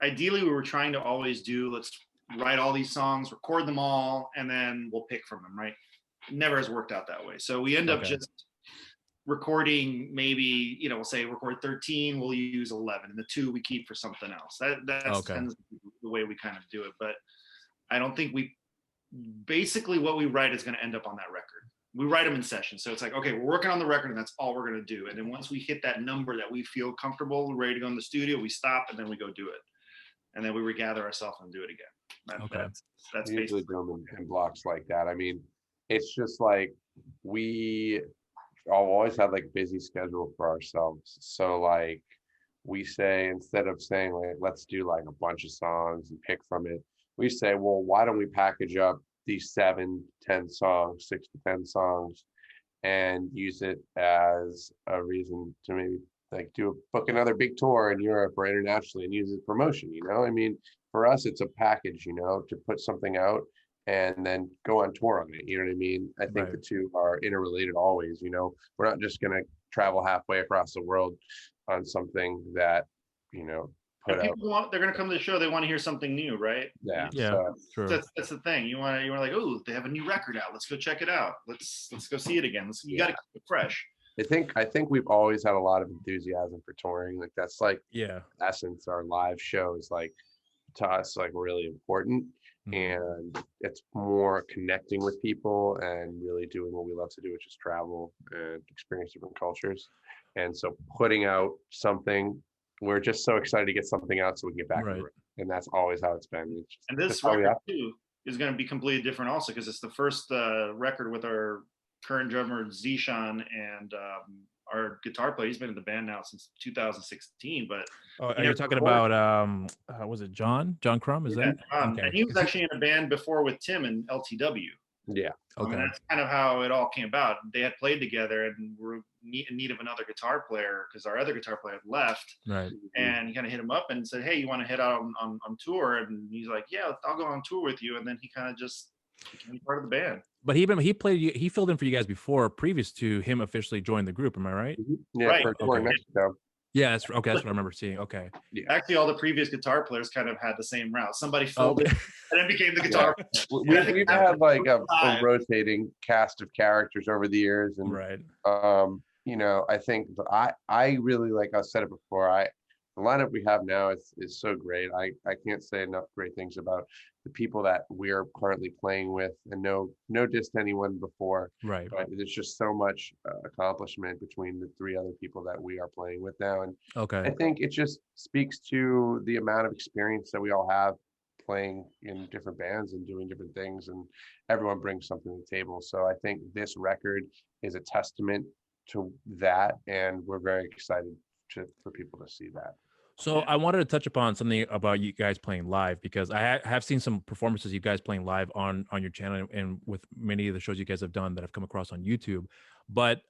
ideally we were trying to always do, let's write all these songs, record them all, and then we'll pick from them, right? It never has worked out that way. So we end up Okay. just recording, maybe, we'll say record 13, we'll use 11, and the 2 we keep for something else. That's Okay. tends to be the way we kind of do it. But I don't think basically what we write is going to end up on that record. We write them in session. So it's like, okay, we're working on the record and that's all we're going to do. And then once we hit that number that we feel comfortable, ready to go in the studio, we stop and then we go do it. And then we regather ourselves and do it again. Okay. That's We usually basically do them in blocks like that. I mean, it's just like we always had like busy schedule for ourselves. So like we say, instead of saying like, let's do like a bunch of songs and pick from it, we say, well, why don't we package up these 7-10 songs, 6 to 10 songs, and use it as a reason to maybe like book another big tour in Europe or internationally and use it for promotion, I mean, for us, it's a package, to put something out and then go on tour on it. You know what I mean? I think Right. the two are interrelated always, we're not just going to travel halfway across the world on something that, put out. people they're going to come to the show, they want to hear something new, right? Yeah. Yeah. So, True. That's the thing. You want like, oh, they have a new record out, let's go check it out, let's go see it again. You got to keep it fresh. I think we've always had a lot of enthusiasm for touring. Like that's like Yeah. essence. Our live show is like to us like really important, and it's more connecting with people and really doing what we love to do, which is travel and experience different cultures. And so putting out something, we're just so excited to get something out so we can get back to Right. it. And that's always how it's been. It's just, And that's this how we record are. too is going to be completely different also, because it's the first record with our current drummer Zishan and our guitar player. He's been in the band now since 2016. But Are you talking about was it John Crumb? Is that and he was actually in a band before with Tim and LTW. Yeah. okay? That's kind of how it all came about. They had played together and were in need of another guitar player because our other guitar player had left. Right. And he kind of hit him up and said, hey, you want to head out on tour? And he's like, yeah, I'll go on tour with you. And then he kind of just became part of the band. But he filled in for you guys before, previous to him officially joining the group. Am I right? Yeah. Right. For a tour in Okay. Mexico. Yeah, that's okay. That's what I remember seeing. Okay. Yeah. Actually, all the previous guitar players kind of had the same route. Somebody filled it and then became the guitar player. We've had like a rotating cast of characters over the years, and Right. I think I really, like I said it before, the lineup we have now is so great. I can't say enough great things about the people that we're currently playing with, and no diss to anyone before, Right. but there's just so much accomplishment between the 3 other people that we are playing with now. And I Okay. think it just speaks to the amount of experience that we all have playing in different bands and doing different things, and everyone brings something to the table. So I think this record is a testament to that, and we're very excited for people to see that. So I wanted to touch upon something about you guys playing live, because I have seen some performances you guys playing live on your channel and with many of the shows you guys have done that I've come across on YouTube. But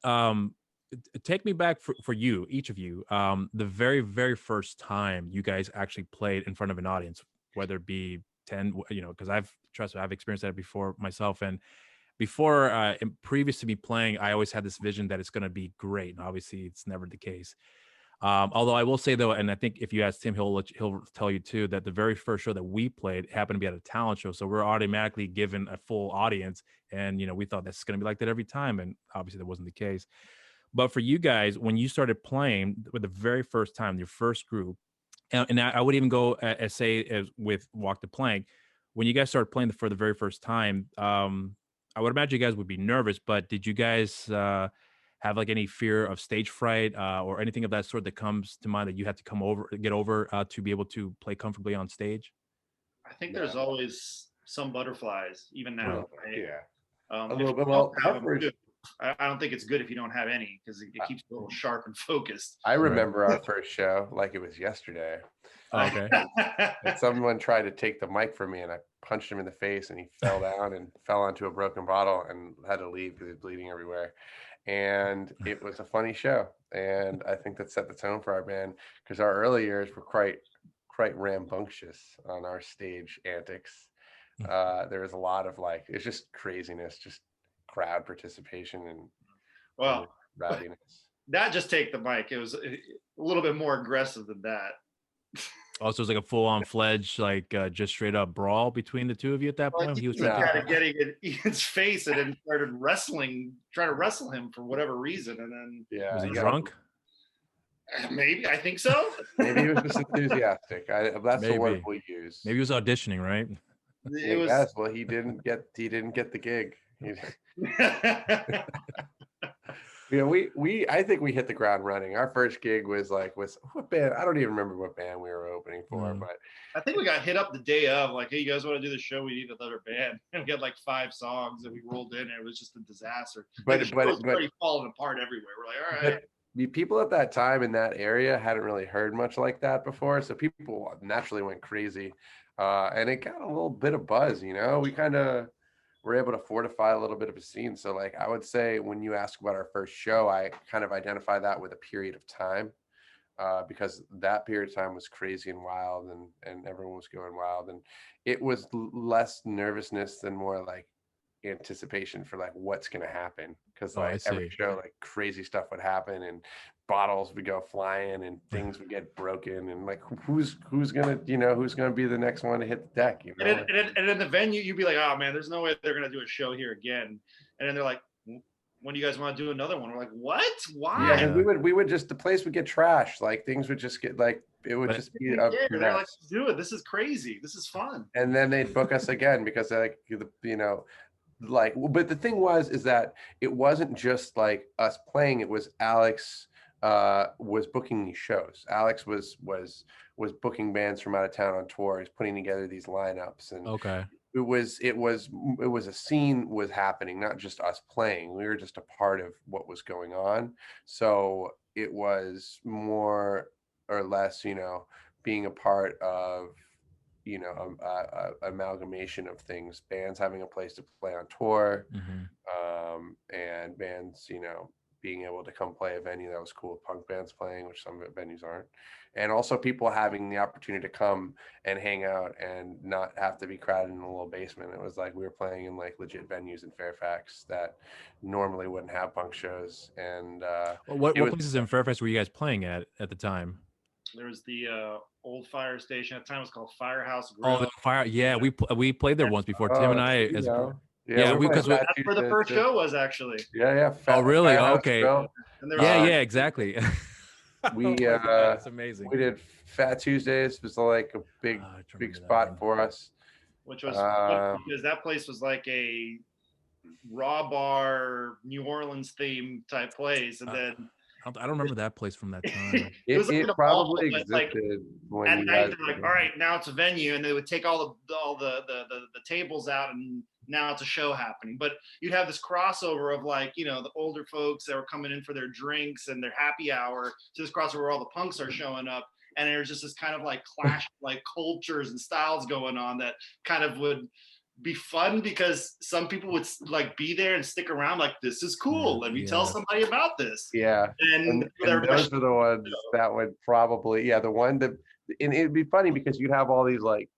take me back for you, each of you, the very, very first time you guys actually played in front of an audience, whether it be 10, because I've experienced that before myself. And before, previous to me playing, I always had this vision that it's going to be great. And obviously it's never the case. Although I will say though, and I think if you ask Tim, he'll tell you too, that the very first show that we played happened to be at a talent show. So we're automatically given a full audience, and we thought that's going to be like that every time, and obviously that wasn't the case. But for you guys, when you started playing with the very first time, your first group, And I would even go as say as with Walk the Plank, when you guys started playing for the very first time, I would imagine you guys would be nervous, but did you guys have like any fear of stage fright or anything of that sort that comes to mind that you had to get over to be able to play comfortably on stage? I think there's No. always some butterflies, even now. Well, Right? yeah. A If little you bit. don't Well, have our 'em, first, good. I don't think it's good if you don't have any because it I keeps you a little sharp and focused. I Right. remember our first show like it was yesterday. Oh, okay. And someone tried to take the mic from me, and I punched him in the face, and he fell down and fell onto a broken bottle and had to leave because he was bleeding everywhere. And it was a funny show, and I think that set the tone for our band because our early years were quite rambunctious on our stage antics. There was a lot of like it's just craziness, just crowd participation and Well, rowdiness. not just take the mic. It was a little bit more aggressive than that. Also, it was like a full-on fledged, like just straight up brawl between the two of you at that Well, point. he He was was trying kind to of getting in Ian's face and then started trying to wrestle him for whatever reason. And then Yeah, was he yeah. drunk? maybe, I think so. Maybe he was just enthusiastic. That's the word Maybe. we use. Maybe he was auditioning, right? It I was, guess. Well, he didn't get the gig. I think we hit the ground running. Our first gig was what band? I don't even remember what band we were opening for, Mm. but I think we got hit up the day of, like, hey, you guys want to do the show? We need another band. And we had like 5 songs and we rolled in and it was just a disaster. But- The show but- was but- already falling apart everywhere. We're like, all right. people at that time in that area hadn't really heard much like that before, so people naturally went crazy, and it got a little bit of buzz. We kind of were able to fortify a little bit of a scene. So, like, I would say when you ask about our first show, I kind of identify that with a period of time, because that period of time was crazy and wild, and everyone was going wild, and it was less nervousness than more like anticipation for like what's going to happen, because Oh, I like every see. show like crazy stuff would happen and bottles would go flying and things would get broken, and like who's gonna be the next one to hit the deck, And in the venue, you'd be like, oh man, there's no way they're going to do a show here again. And then they're like, when do you guys want to do another one? We're like, what? Why? Yeah, and we would just, the place would get trashed, like things would just get like, it would But- just be Yeah, a they're like, mess. do it. This is crazy. This is fun. And then they'd book us again because like like, but the thing is that it wasn't just like us playing, it was Alex was booking these shows. Alex was booking bands from out of town on tours, putting together these lineups, and Okay. it was a scene was happening, not just us playing. We were just a part of what was going on. So it was more or less, being a part of, amalgamation of things, bands having a place to play on tour, Mhm. and bands, being able to come play a venue that was cool with punk bands playing, which some venues aren't. And also people having the opportunity to come and hang out and not have to be crowded in a little basement. It was like we were playing in like legit venues in Fairfax that normally wouldn't have punk shows. And What it was- places in Fairfax were you guys playing at the time? There was the old fire station. At the time, it was called Firehouse Oh, Grill. the fire. Yeah, we played there once before. Tim and I. As, yeah, we- 'cause we- That's where the first show was, actually. Yeah. Oh, really? Firehouse Okay. Grill. And there yeah, was, yeah, exactly. We, Oh my God, that's amazing. We did Fat Tuesdays, was like a big Oh, I don't big remember that spot one. for us. which was Um, because that place was like a raw bar New Orleans theme type place, and then I don't remember that place from that time. it was like It in a probably mall, but, like, existed when at you night guys they're like, were all right, now it's a venue, and they would take all the tables out, and now it's a show happening. But you'd have this crossover of like, the older folks that were coming in for their drinks and their happy hour to this crossover where all the punks are showing up, and there's just this kind of like clash of like cultures and styles going on that kind of would be fun because some people would like be there and stick around like, this is cool, let me tell Yeah. somebody about this. Yeah. And And those are the ones that would probably, the one that, and it'd be funny because you'd have all these like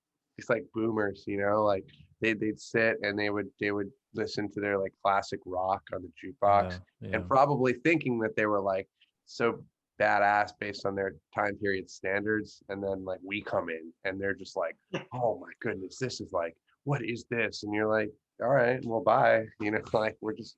boomers, like they'd sit and they would listen to their like classic rock on the jukebox, Yeah. and probably thinking that they were like so badass based on their time period standards, and then like we come in and they're just like, oh my goodness, this is like, what is this? And you're like, all right, well, bye. Like we're just,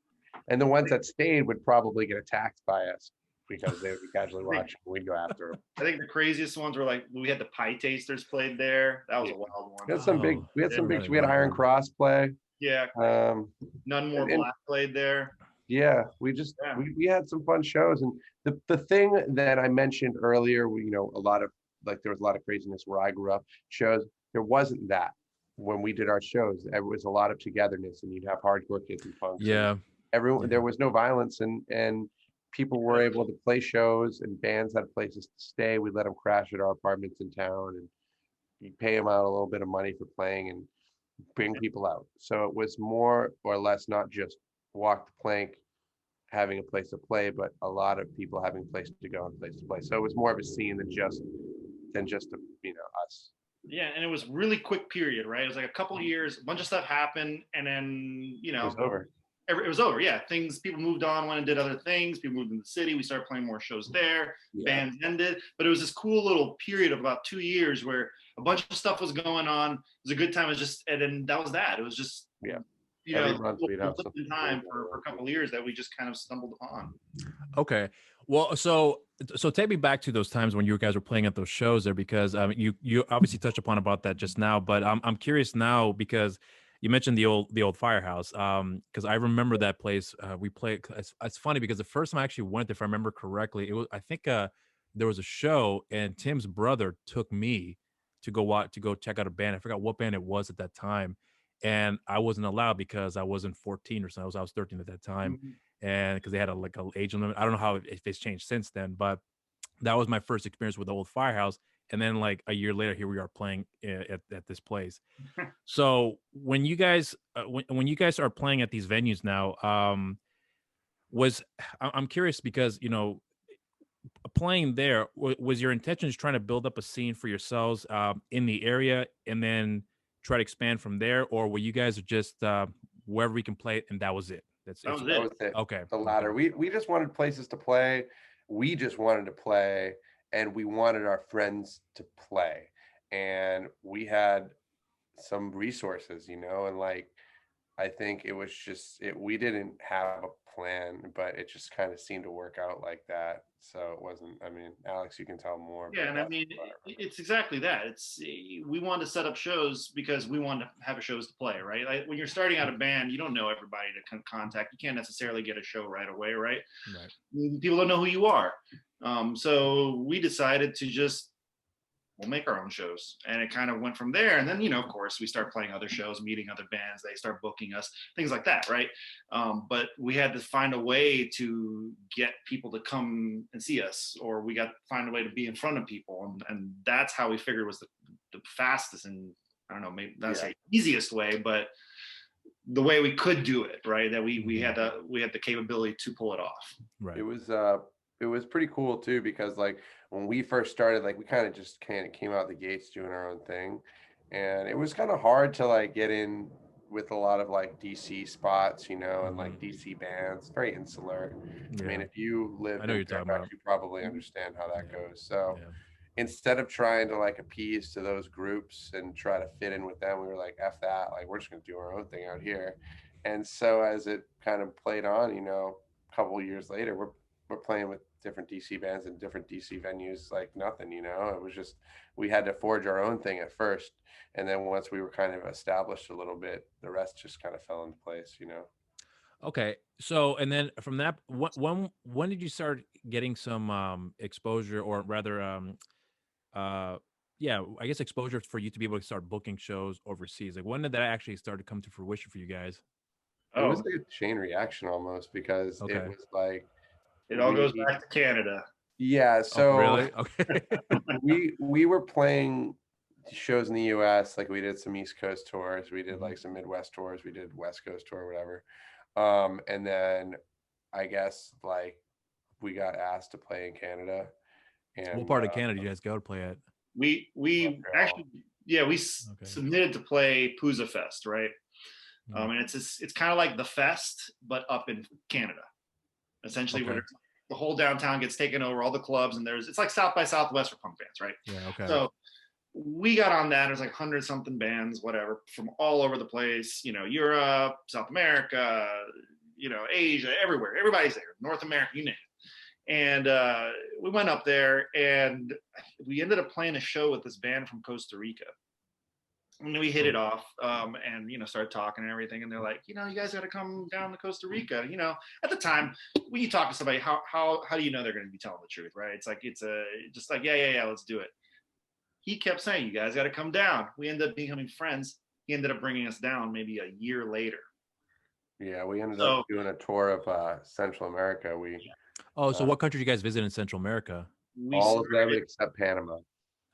and the ones that stayed would probably get attacked by us. because they would be casually watching. We'd go after them. I think the craziest ones were like we had the Pie Tasters played there. That was a wild We had one. some big. Oh, We had some big. right, We had right, Iron right. Cross play. Yeah, None More And Black played there. yeah, we just Yeah. we had some fun shows. And the thing that I mentioned earlier, you know, a lot of like there was a lot of craziness where I grew up. Shows there wasn't that when we did our shows. There was a lot of togetherness, and you'd have hardcore kids and punks. And Yeah. everyone Yeah. there was no violence, and people were able to play shows, and bands had places to stay. We let them crash at our apartments in town, and you pay them out a little bit of money for playing and bring people out. So it was more or less not just walk the plank, having a place to play, but a lot of people having a place to go and a place to play. So it was more of a scene than just you know, us. Yeah, and it was really quick period, right? It was like a couple of years, a bunch of stuff happened, and then It was over. It was over. Yeah, people moved on, went and did other things. People moved in the city. We started playing more shows there. Yeah. Bands ended, but it was this cool little period of about 2 years where a bunch of stuff was going on. It was a good time. It was just, and then that was that. It was just, Yeah. you Every know, month we'd have something in time for a couple of years that we just kind of stumbled upon. Okay. Well, so take me back to those times when you guys were playing at those shows there, because you obviously touched upon about that just now, but I'm curious now because you mentioned the old firehouse. Because I remember that place. We played. It's funny because the first time I actually went, if I remember correctly, it was I think there was a show and Tim's brother took me to go check out a band. I forgot what band it was at that time, and I wasn't allowed because I wasn't 14 or something. I was 13 at that time, and because they had like a age limit. I don't know how if it's changed since then, but that was my first experience with the old firehouse. And then like a year later, here we are playing at this place. So when you guys when you guys are playing at these venues now, I'm curious because you know playing there was your intention just trying to build up a scene for yourselves in the area and then try to expand from there, or were you guys just wherever we can play it and that was it? That was That was it. Okay. The latter. Okay. We just wanted places to play. We just wanted to play, and we wanted our friends to play. And we had some resources, you know, and like I think it was just we didn't have a plan, but it just kind of seemed to work out like that. So it wasn't, I mean, Alex, you can tell more. Yeah, and I mean, it's exactly that. We wanted to set up shows because we wanted to have shows to play, right? Like when you're starting out a band, you don't know everybody to contact. You can't necessarily get a show right away, right? Right. People don't know who you are. So we decided to just we'll make our own shows, and it kind of went from there. And then, you know, of course, we start playing other shows, meeting other bands, they start booking us, things like that, right? But we had to find a way to get people to come and see us, or we got to find a way to be in front of people, and that's how we figured was the fastest and I don't know, maybe that's the easiest way, but the way we could do it, right? That we had the capability to pull it off. Right. It was pretty cool too, because like when we first started, like we kind of came out the gates doing our own thing, and it was kind of hard to like get in with a lot of like DC spots, you know, and like DC bands, very insular. Yeah. I mean, if you live in Fairfax, you probably understand how that goes. So instead of trying to like appease to those groups and try to fit in with them, we were like, F that, like we're just gonna do our own thing out here. And so as it kind of played on, you know, a couple of years later, we're playing with different DC bands and different DC venues like nothing, you know. It was just we had to forge our own thing at first, and then once we were kind of established a little bit, the rest just kind of fell into place, you know. Okay. So and then from that, when did you start getting some exposure, or rather yeah, I guess exposure for you to be able to start booking shows overseas? Like when did that actually start to come to fruition for you guys? It was like a chain reaction almost, because it was like it all goes back to Canada. Yeah, so really? Okay. we were playing shows in the US, like we did some East Coast tours, we did like some Midwest tours, we did West Coast tour, whatever. And then I guess like we got asked to play in Canada. And what part of Canada did you guys go to play at? We actually submitted to play Pooza Fest, right? And it's kind of like the fest, but up in Canada. Essentially, where the whole downtown gets taken over, all the clubs, and it's like South by Southwest for punk bands, right? Yeah, okay. So we got on that. There's like 100 something bands, whatever, from all over the place. You know, Europe, South America, you know, Asia, everywhere. Everybody's there. North America, you name And we went up there, and we ended up playing a show with this band from Costa Rica. And we hit it off, and started talking and everything. And they're like, you guys got to come down to Costa Rica. At the time, when you talk to somebody, how do you know they're going to be telling the truth, right? It's like just like yeah, let's do it. He kept saying, you guys got to come down. We ended up becoming friends. He ended up bringing us down maybe a year later. Yeah, we ended up doing a tour of Central America. So what country did you guys visit in Central America? All of them except Panama.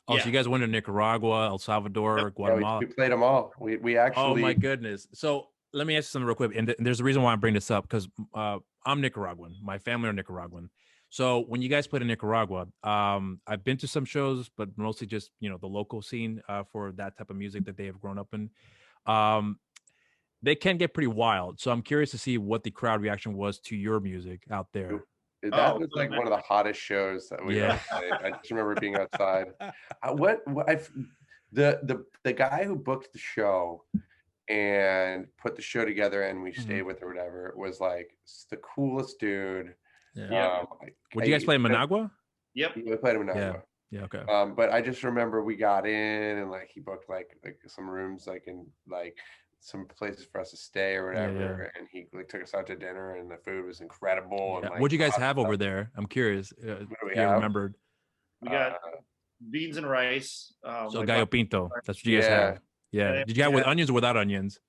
Oh, so you guys went to Nicaragua, El Salvador, Guatemala. Yeah, we played them all. We actually. Oh my goodness! So let me ask you something real quick, and there's a reason why I'm bringing this up, because I'm Nicaraguan. My family are Nicaraguan. So when you guys played in Nicaragua, I've been to some shows, but mostly just the local scene for that type of music that they have grown up in. They can get pretty wild. So I'm curious to see what the crowd reaction was to your music out there. That was like one of the hottest shows that we ever played. I just remember being outside. The guy who booked the show and put the show together and we stayed with or whatever was like the coolest dude. Yeah. Would you guys play in Managua? Yep. We played in Managua. Yeah. Okay. But I just remember we got in and like he booked like some rooms like in like some places for us to stay or whatever, and he like took us out to dinner and the food was incredible. And, like, what'd you guys have over there? I'm curious. Remembered. We got beans and rice. So gallo pinto. That's what you guys have. Yeah. Did you have with onions or without onions?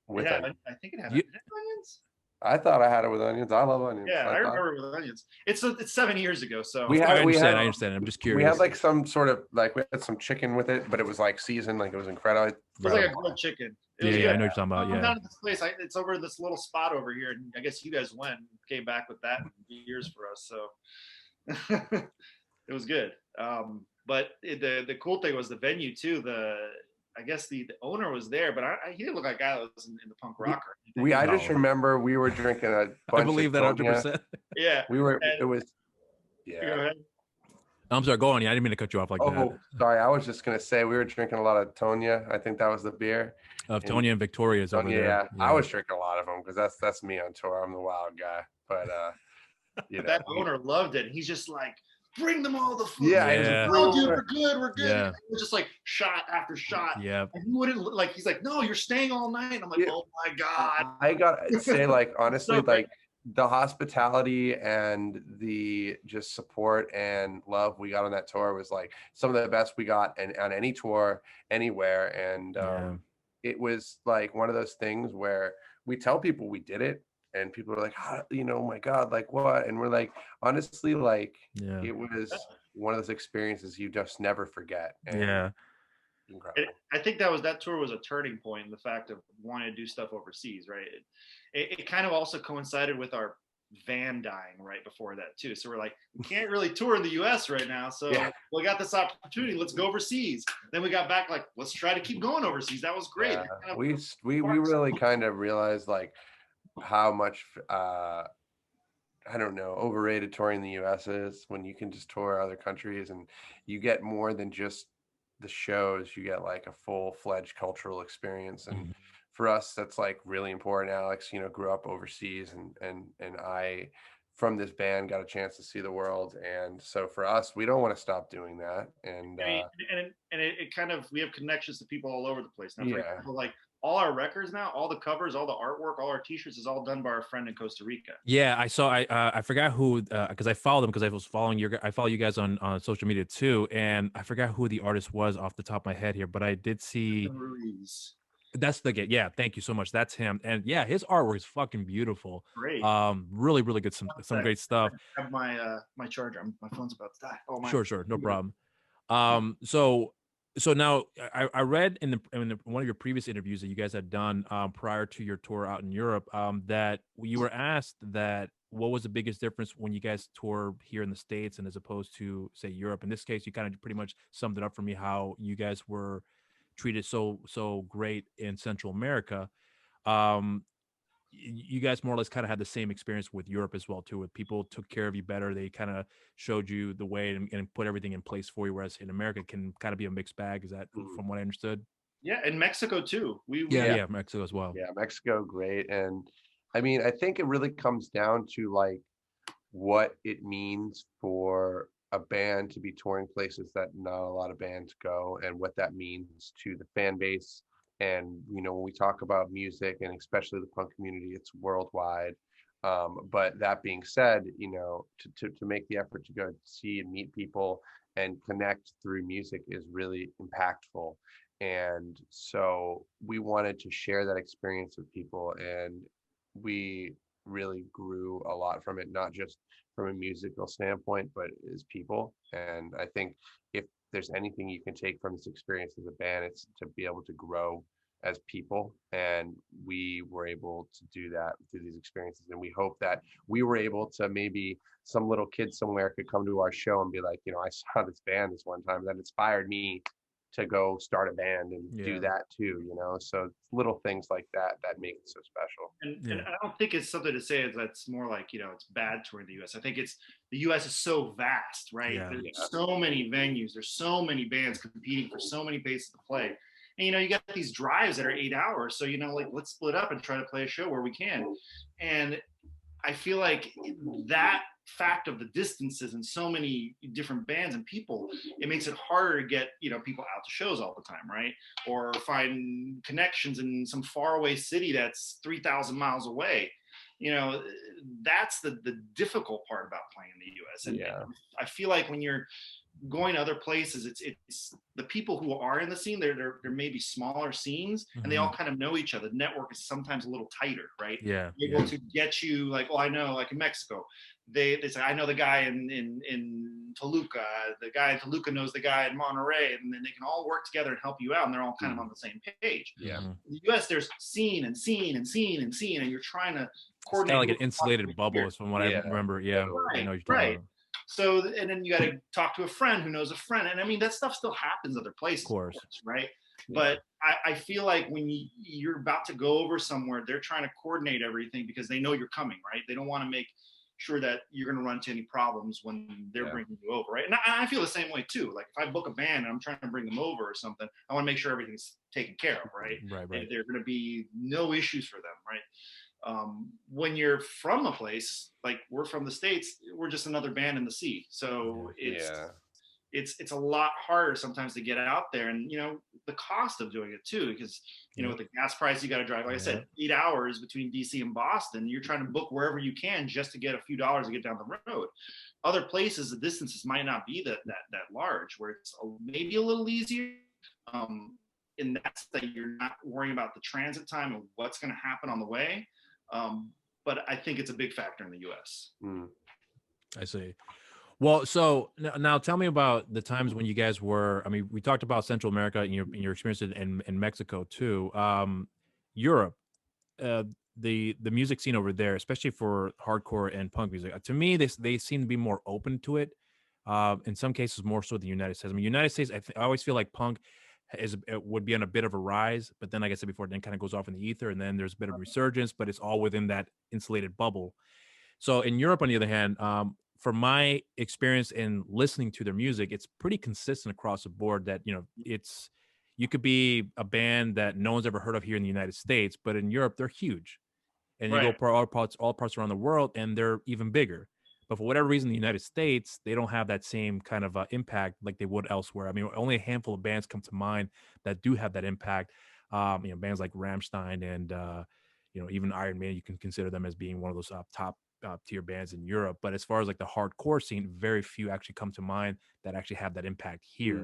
With onions. I think it had onions. I thought I had it with onions. I love onions. Yeah, I remember with onions. It's 7 years ago, so I understand. I'm just curious. We had like some sort of like we had some chicken with it, but it was like seasoned, like it was incredible. It was like a grilled chicken. Yeah, I know what you're talking about. I'm down at this place. It's over this little spot over here, and I guess you guys went and came back with that years for us. So it was good. But the cool thing was the venue too. I guess the owner was there, but he didn't look like a guy that was in the punk rocker. I just remember we were drinking a bunch. I believe that 100%. Yeah, we were. It was. Yeah. Go ahead. I'm sorry. Go on. Yeah, I didn't mean to cut you off like that. Oh, sorry. I was just gonna say we were drinking a lot of Tonya. I think that was the beer. Of Tonya and Victoria's over there. Yeah, I was drinking a lot of them because that's me on tour. I'm the wild guy, but that owner loved it. He's just like, bring them all the food. Yeah. Oh, dude, we're good. Yeah. It was just like shot after shot. Yeah. And he wouldn't like. He's like, no, you're staying all night. And I'm like, oh my god. I gotta say, like honestly, like the hospitality and the just support and love we got on that tour was like some of the best we got on any tour anywhere. And it was like one of those things where we tell people we did it. And people are like, oh my God, like what? And we're like, honestly, like it was one of those experiences you just never forget. And incredible. I think that tour was a turning point in the fact of wanting to do stuff overseas, right? It kind of also coincided with our van dying right before that too. So we're like, we can't really tour in the US right now. So we got this opportunity, let's go overseas. Then we got back like, let's try to keep going overseas. That was great. Yeah. We really kind of realized like how much I don't know, overrated touring the US is when you can just tour other countries and you get more than just the shows. You get like a full-fledged cultural experience. And for us, that's like really important. Alex, grew up overseas and I from this band got a chance to see the world. And so for us, we don't want to stop doing that. And it kind of, we have connections to people all over the place now. For example, like all our records now, all the covers, all the artwork, all our t-shirts is all done by our friend in Costa Rica. Yeah, I saw. I forgot who because I followed them because I was following I follow you guys on social media too, and I forgot who the artist was off the top of my head here, but I did see. That's the guy. Yeah, thank you so much. That's him, and yeah, his artwork is fucking beautiful. Great. Really, really good. Some great stuff. I have my charger. My phone's about to die. Oh my. Sure, no problem. So now I read in one of your previous interviews that you guys had done prior to your tour out in Europe that you were asked that what was the biggest difference when you guys tour here in the States and as opposed to say Europe. In this case, you kind of pretty much summed it up for me how you guys were treated so great in Central America. You guys more or less kind of had the same experience with Europe as well too, with people took care of you better. They kind of showed you the way and put everything in place for you. Whereas in America it can kind of be a mixed bag. Is that from what I understood? Yeah. And Mexico too. Yeah, Mexico as well. Yeah. Mexico. Great. And I mean, I think it really comes down to like what it means for a band to be touring places that not a lot of bands go, and what that means to the fan base. And when we talk about music, and especially the punk community, it's worldwide. But that being said, to make the effort to go see and meet people and connect through music is really impactful. And so we wanted to share that experience with people, and we really grew a lot from it, not just from a musical standpoint, but as people. And I think if there's anything you can take from this experience as a band, it's to be able to grow as people. And we were able to do that through these experiences. And we hope that we were able to, maybe some little kid somewhere could come to our show and be like, I saw this band this one time that inspired me to go start a band and do that too, so little things like that make it so special. And I don't think it's something to say that's more like, it's bad touring the US. I think it's the US is so vast, right? There's so many venues, there's so many bands competing for so many places to play. And you got these drives that are 8 hours. So, like, let's split up and try to play a show where we can. And I feel like that fact of the distances and so many different bands and people, it makes it harder to get people out to shows all the time, right? Or find connections in some faraway city that's 3,000 miles away. That's the difficult part about playing in the US. And I feel like when you're going to other places, it's the people who are in the scene, there may be smaller scenes, and they all kind of know each other. The network is sometimes a little tighter, right? Able to get you, like, I know, like in Mexico, they say, I know the guy in Toluca, the guy in Toluca knows the guy in Monterey, and then they can all work together and help you out, and they're all kind of on the same page. In the US, there's scene, and you're trying to coordinate. It's kind of like an insulated bubble, is from what I remember. I know what you're talking about. So, and then you got to talk to a friend who knows a friend. And I mean, that stuff still happens other places, of course, right? But I feel like when you're about to go over somewhere, they're trying to coordinate everything because they know you're coming, right? They don't want to make sure that you're going to run into any problems when they're bringing you over, right? And I feel the same way too. Like if I book a band and I'm trying to bring them over or something, I want to make sure everything's taken care of, right? Right. There are going to be no issues for them, right? When you're from a place, like we're from the States, we're just another band in the sea. So it's a lot harder sometimes to get out there, and the cost of doing it too, because with the gas price, you got to drive, like I said, 8 hours between DC and Boston. You're trying to book wherever you can just to get a few dollars to get down the road. Other places, the distances might not be that large, where it's maybe a little easier. In that you're not worrying about the transit time and what's going to happen on the way. But I think it's a big factor in the US. I see. Well, so now tell me about the times when you guys were, I mean, we talked about Central America and your experience in Mexico too. Europe, the music scene over there, especially for hardcore and punk music, to me, they seem to be more open to it. In some cases, more so than the United States. I mean, United States, I always feel like punk would be on a bit of a rise, but then like I said before, then kind of goes off in the ether, and then there's a bit of resurgence, but it's all within that insulated bubble. So in Europe, on the other hand, from my experience in listening to their music, it's pretty consistent across the board that, you could be a band that no one's ever heard of here in the United States, but in Europe, they're huge. And you go all parts around the world, and they're even bigger. But for whatever reason, the United States, they don't have that same kind of impact like they would elsewhere. I mean, only a handful of bands come to mind that do have that impact. Bands like Rammstein and, even Iron Maiden, you can consider them as being one of those top tier bands in Europe. But as far as like the hardcore scene, very few actually come to mind that actually have that impact here.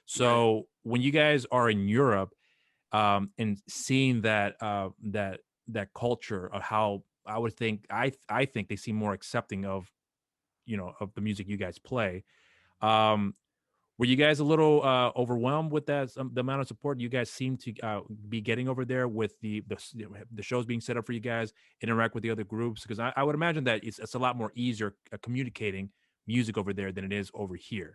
So when you guys are in Europe and seeing that culture of how I would think, I think they seem more accepting of of the music you guys play. Were you guys a little overwhelmed with that, the amount of support you guys seem to be getting over there with the shows being set up for you guys, interact with the other groups? Because I would imagine that it's a lot more easier communicating music over there than it is over here.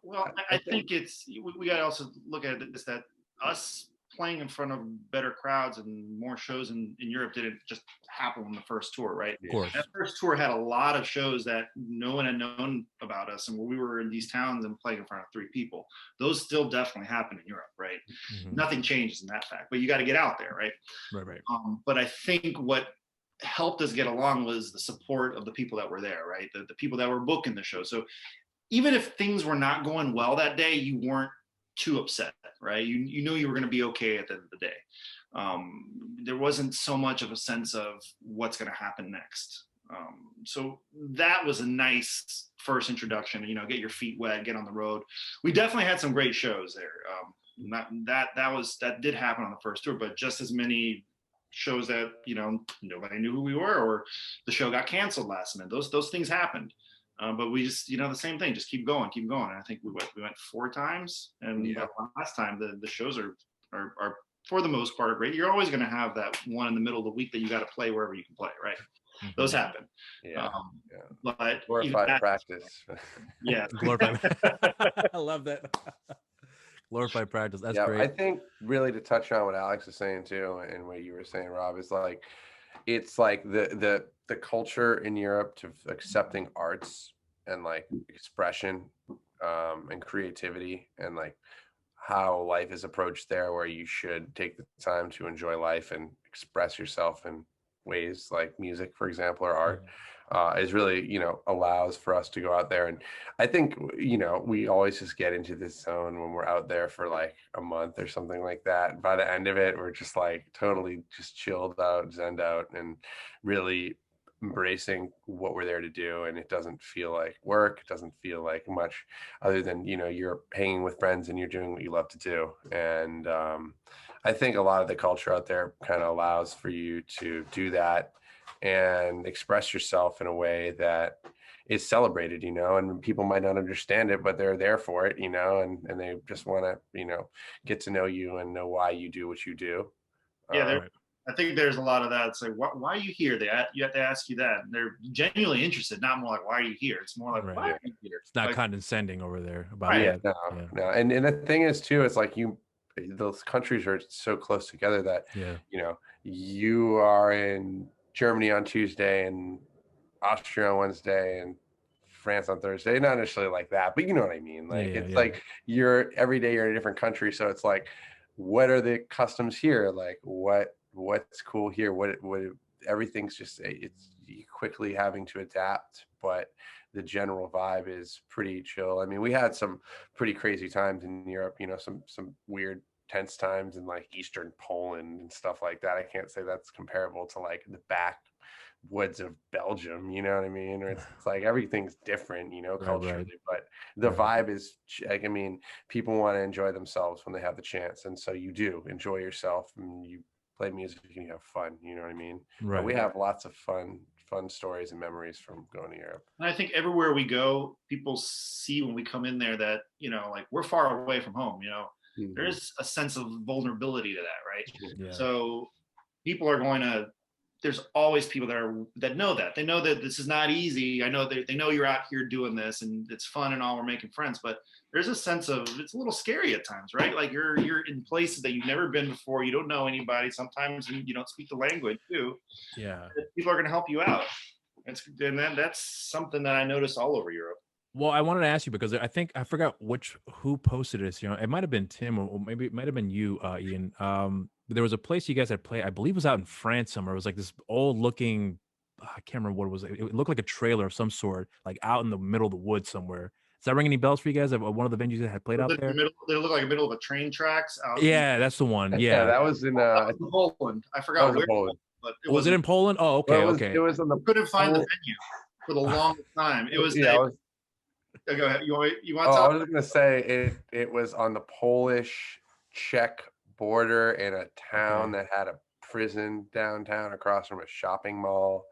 Well, I think we got to also look at this, that us playing in front of better crowds and more shows in Europe didn't just happen on the first tour, right? Of course. That first tour had a lot of shows that no one had known about us, and we were in these towns and playing in front of 3 people. Those still definitely happen in Europe, right? Nothing changes in that fact, but you got to get out there, right? Right. But I think what helped us get along was the support of the people that were there, right? The people that were booking the show. So even if things were not going well that day, you weren't too upset, right? You knew you were going to be okay at the end of the day. There wasn't so much of a sense of what's going to happen next. So that was a nice first introduction. You know, get your feet wet, get on the road. We definitely had some great shows there. That did happen on the first tour, but just as many shows that, you know, nobody knew who we were, or the show got canceled last minute. Those things happened. But we just, you know, the same thing, just keep going. And I think we went 4 times, and the last time the shows are for the most part are great. You're always going to have that one in the middle of the week that you got to play wherever you can play, right? Mm-hmm. Those happen. But glorified practice. Yeah, glorified. I love that. Glorified practice. That's great. I think really to touch on what Alex is saying too, and what you were saying, Rob, is like, it's like the culture in Europe to accepting arts and like expression and creativity, and like how life is approached there, where you should take the time to enjoy life and express yourself in ways like music, for example, or art, is really, you know, allows for us to go out there. And I think, you know, we always just get into this zone when we're out there for like a month or something like that. By the end of it, we're just like totally just chilled out, zenned out, and really embracing what we're there to do. And it doesn't feel like work. It doesn't feel like much other than, you know, you're hanging with friends and you're doing what you love to do. And I think a lot of the culture out there kind of allows for you to do that and express yourself in a way that is celebrated, you know, and people might not understand it, but they're there for it, you know, and they just want to, you know, get to know you and know why you do what you do. Yeah, I think there's a lot of that. It's like, why are you here? You have to ask you that. And they're genuinely interested, not more like, why are you here? It's more like, why are you here? It's not like, condescending over there about right. that. No. And the thing is too, it's like those countries are so close together that, you know, you are in Germany on Tuesday and Austria on Wednesday and France on Thursday. Not necessarily like that, but you know what I mean? Like, like every day you're in a different country. So it's like, what are the customs here? Like what's cool here? What everything's just, it's quickly having to adapt, but the general vibe is pretty chill. I mean, we had some pretty crazy times in Europe, you know, some weird tense times in like Eastern Poland and stuff like that. I can't say that's comparable to like the backwoods of Belgium, you know what I mean? Or it's like everything's different, you know, culturally, but the vibe is like, I mean, people want to enjoy themselves when they have the chance. And so you do enjoy yourself and you play music and you have fun, you know what I mean? But we have lots of fun stories and memories from going to Europe. And I think everywhere we go, people see when we come in there that, you know, like we're far away from home, you know, there's a sense of vulnerability to that, right? So people are going to, there's always people that know that. They know that this is not easy. I know they know you're out here doing this and it's fun and all, we're making friends, but there's a sense of, it's a little scary at times, right? Like you're in places that you've never been before. You don't know anybody. Sometimes you don't speak the language too. Yeah. People are going to help you out. That's something that I noticed all over Europe. Well, I wanted to ask you because I think I forgot who posted this. You know, it might have been Tim, or maybe it might have been you, Ian. There was a place you guys had played. I believe it was out in France somewhere. It was like this old looking. I can't remember what it was. It looked like a trailer of some sort, like out in the middle of the woods somewhere. Does that ring any bells for you guys? Of one of the venues that had played out there? They look like the middle of a train tracks. Yeah, that's the one. Yeah, that was in Poland. I forgot where. Poland. But was it in Poland? Oh, okay, okay. It was on the. Couldn't find the venue for the longest time. It was. Go ahead. You want to talk? I was going to say it was on the Polish-Czech border in a town that had a prison downtown across from a shopping mall,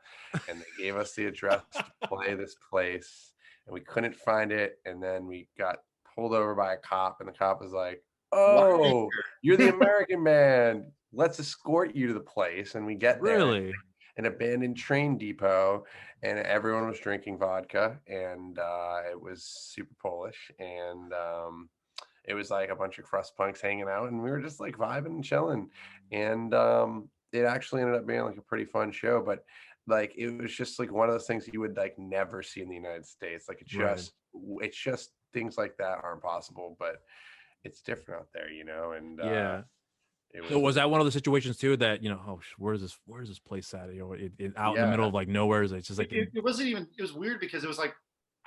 and they gave us the address to play this place, and we couldn't find it, and then we got pulled over by a cop, and the cop was like, "Oh, you're the American man. Let's escort you to the place," and we get there. Really? An abandoned train depot, and everyone was drinking vodka, and it was super Polish, and it was like a bunch of crust punks hanging out, and we were just like vibing and chilling, and it actually ended up being like a pretty fun show. But like it was just like one of those things you would like never see in the United States. Like it's just things like that aren't possible, but it's different out there, you know. And It So was was, that one of the situations too that, oh, where's this place at? Out in the middle yeah, of like nowhere. It's just like, It wasn't even. It was weird because it was like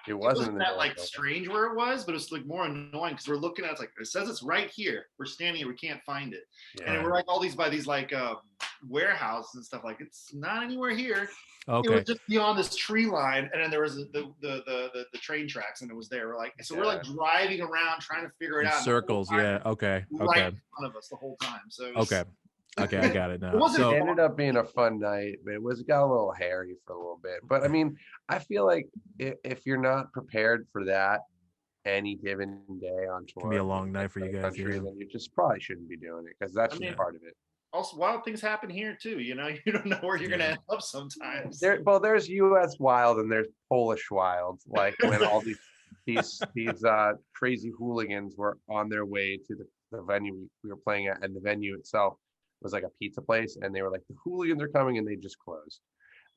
it it wasn't wasn't in the that middle of like nowhere. strange where it was, but it was like more annoying because we're looking at it's like it says it's right here. We're standing here, we can't find it, and Yeah. we're like all these by these like warehouses and stuff. Like it's not anywhere here. It was okay, just beyond this tree line, and then there was the train tracks, and it was there. We're like, so we're Yeah. like driving around trying to figure it in out, and the whole circles. time Yeah. Okay. right Okay. in front of us the whole time. So it was, Okay. Okay. I got it it now. wasn't It So, fun. ended up being a fun night, but it got a little hairy for a little bit. But I mean, I feel like if you're not prepared for that any given day on can be tour a in long night for you the guys. country, Yeah. then you just probably shouldn't be doing it because that's I just mean, part of it. also wild things happen here too. You know, you don't know where you're gonna Yeah. end up sometimes. There's U.S. wild and there's Polish wild. Like when all these crazy hooligans were on their way to the venue we were playing at, and the venue itself was like a pizza place, and they were like, the hooligans are coming, and they just closed.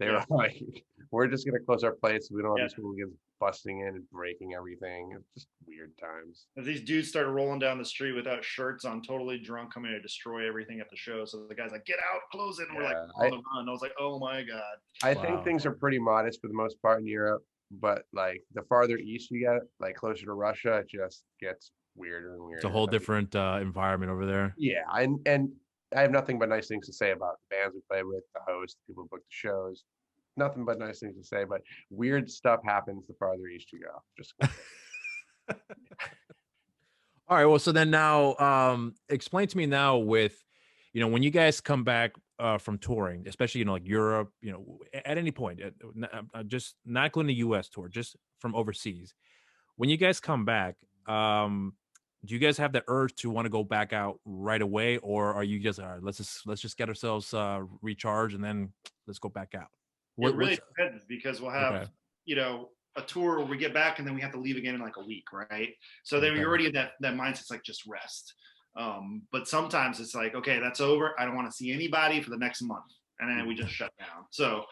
They were Yeah. like, we're just gonna close our place. We don't have Yeah. these hooligans busting in and breaking everything. It's just weird times. As these dudes started rolling down the street without shirts on, totally drunk, coming to destroy everything at the show. So the guy's like, "Get out, close it!" And we're like Yeah, on the run. I was like, "Oh my god!" I think Wow. things are pretty modest for the most part in Europe, but like the farther east you get, like closer to Russia, it just gets weirder and It's a weirder. whole I mean, different environment over there. yeah, and I have nothing but nice things to say about the bands we play with, the host, people who book the shows. Nothing but nice things to say, but weird stuff happens the farther east you go. Just All right. Well, so then now, explain to me now with, when you guys come back from touring, especially like Europe, at any point, just not going to U.S. tour, just from overseas. When you guys come back, do you guys have the urge to want to go back out right away, or are you just all right? Let's just get ourselves recharged and then let's go back out. It What really what's depends because we'll okay? have a tour where we get back and then we have to leave again in like a week, right? So then you're Okay. already in that mindset. It's like just rest. But sometimes it's like, okay, that's over. I don't want to see anybody for the next month, and then we just shut down. So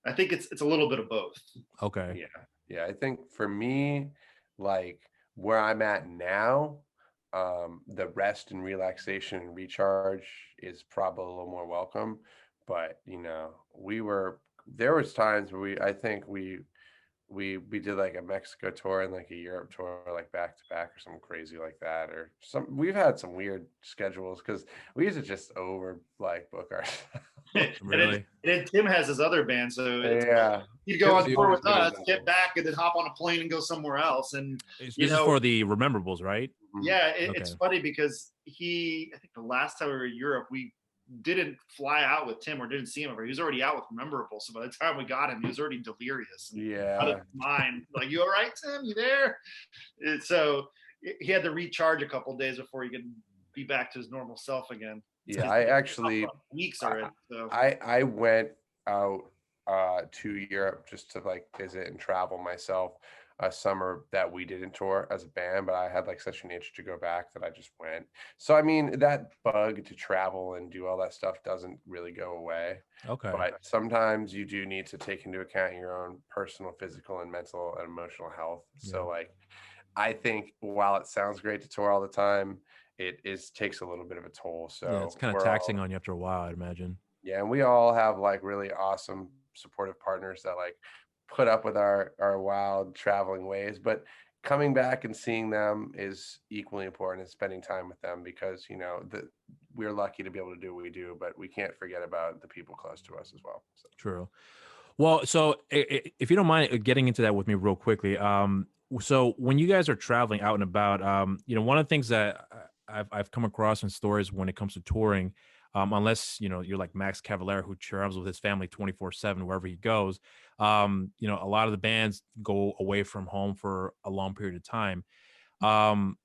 I think it's a little bit of both. Okay. yeah, yeah. I think for me, like where I'm at now, the rest and relaxation and recharge is probably a little more welcome. But there was times where I think we did like a Mexico tour and like a Europe tour, like back to back or something crazy like that, or we've had some weird schedules because we used to just over like book ourselves. and, then, Really? and then Tim has his other band, so it's Yeah, he'd go Tim's on tour always with been us, get involved. back, and then hop on a plane and go somewhere else. And This is know, for the rememberables, right? Mhm. yeah, Okay. it's funny because I think the last time we were in Europe, we didn't fly out with Tim or didn't see him ever. He was already out with Memorable. So by the time we got him, he was already delirious and out of Yeah, his mind. Like, you all right, Tim? You there? And so he had to recharge a couple of days before he could be back to his normal self again. yeah. He's I been actually off for weeks already. So I went out to Europe just to like visit and travel myself a summer that we didn't tour as a band, but I had like such an itch to go back that I just went. So I mean that bug to travel and do all that stuff doesn't really go away. Okay. But sometimes you do need to take into account your own personal, physical, and mental and emotional health. Yeah. So like I think while it sounds great to tour all the time, it takes a little bit of a toll. Yeah, it's So kind of taxing on you after a while, I'd imagine. yeah, and we all have like really awesome supportive partners that like put up with our wild traveling ways, but coming back and seeing them is equally important as spending time with them because we're lucky to be able to do what we do, but we can't forget about the people close to us as well. So. True. Well, so if you don't mind getting into that with me real quickly, so when you guys are traveling out and about, one of the things that I've come across in stories when it comes to touring, unless you're like Max Cavalera who travels with his family 24/7 wherever he goes, a lot of the bands go away from home for a long period of time. Um,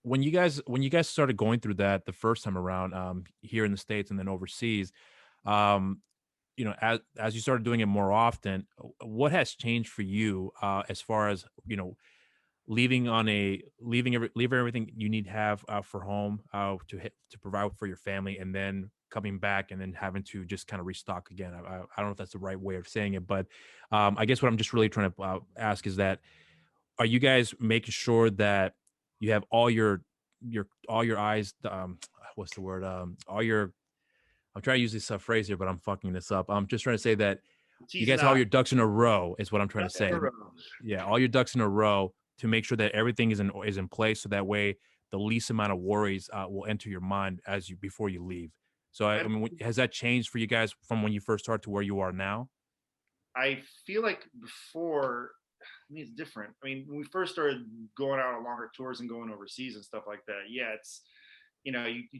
when you guys started going through that the first time around, here in the States and then overseas, um, as you started doing it more often, what has changed for you as far as leaving everything you need to have for home to provide for your family, and then coming back and then having to just kind of restock again. I don't know if that's the right way of saying it, but I guess what I'm just really trying to ask is that, are you guys making sure that you have all your eyes what's the word? All your, I'm trying to use this phrase here, but I'm fucking this up. I'm just trying to say that you guys have all your ducks in a row is what I'm trying to say. Yeah, all your ducks in a row to make sure that everything is in place, so that way the least amount of worries will enter your mind before you leave. So I mean, has that changed for you guys from when you first started to where you are now? I feel like before, I mean, it's different. I mean, when we first started going out on longer tours and going overseas and stuff like that, yeah, it's, you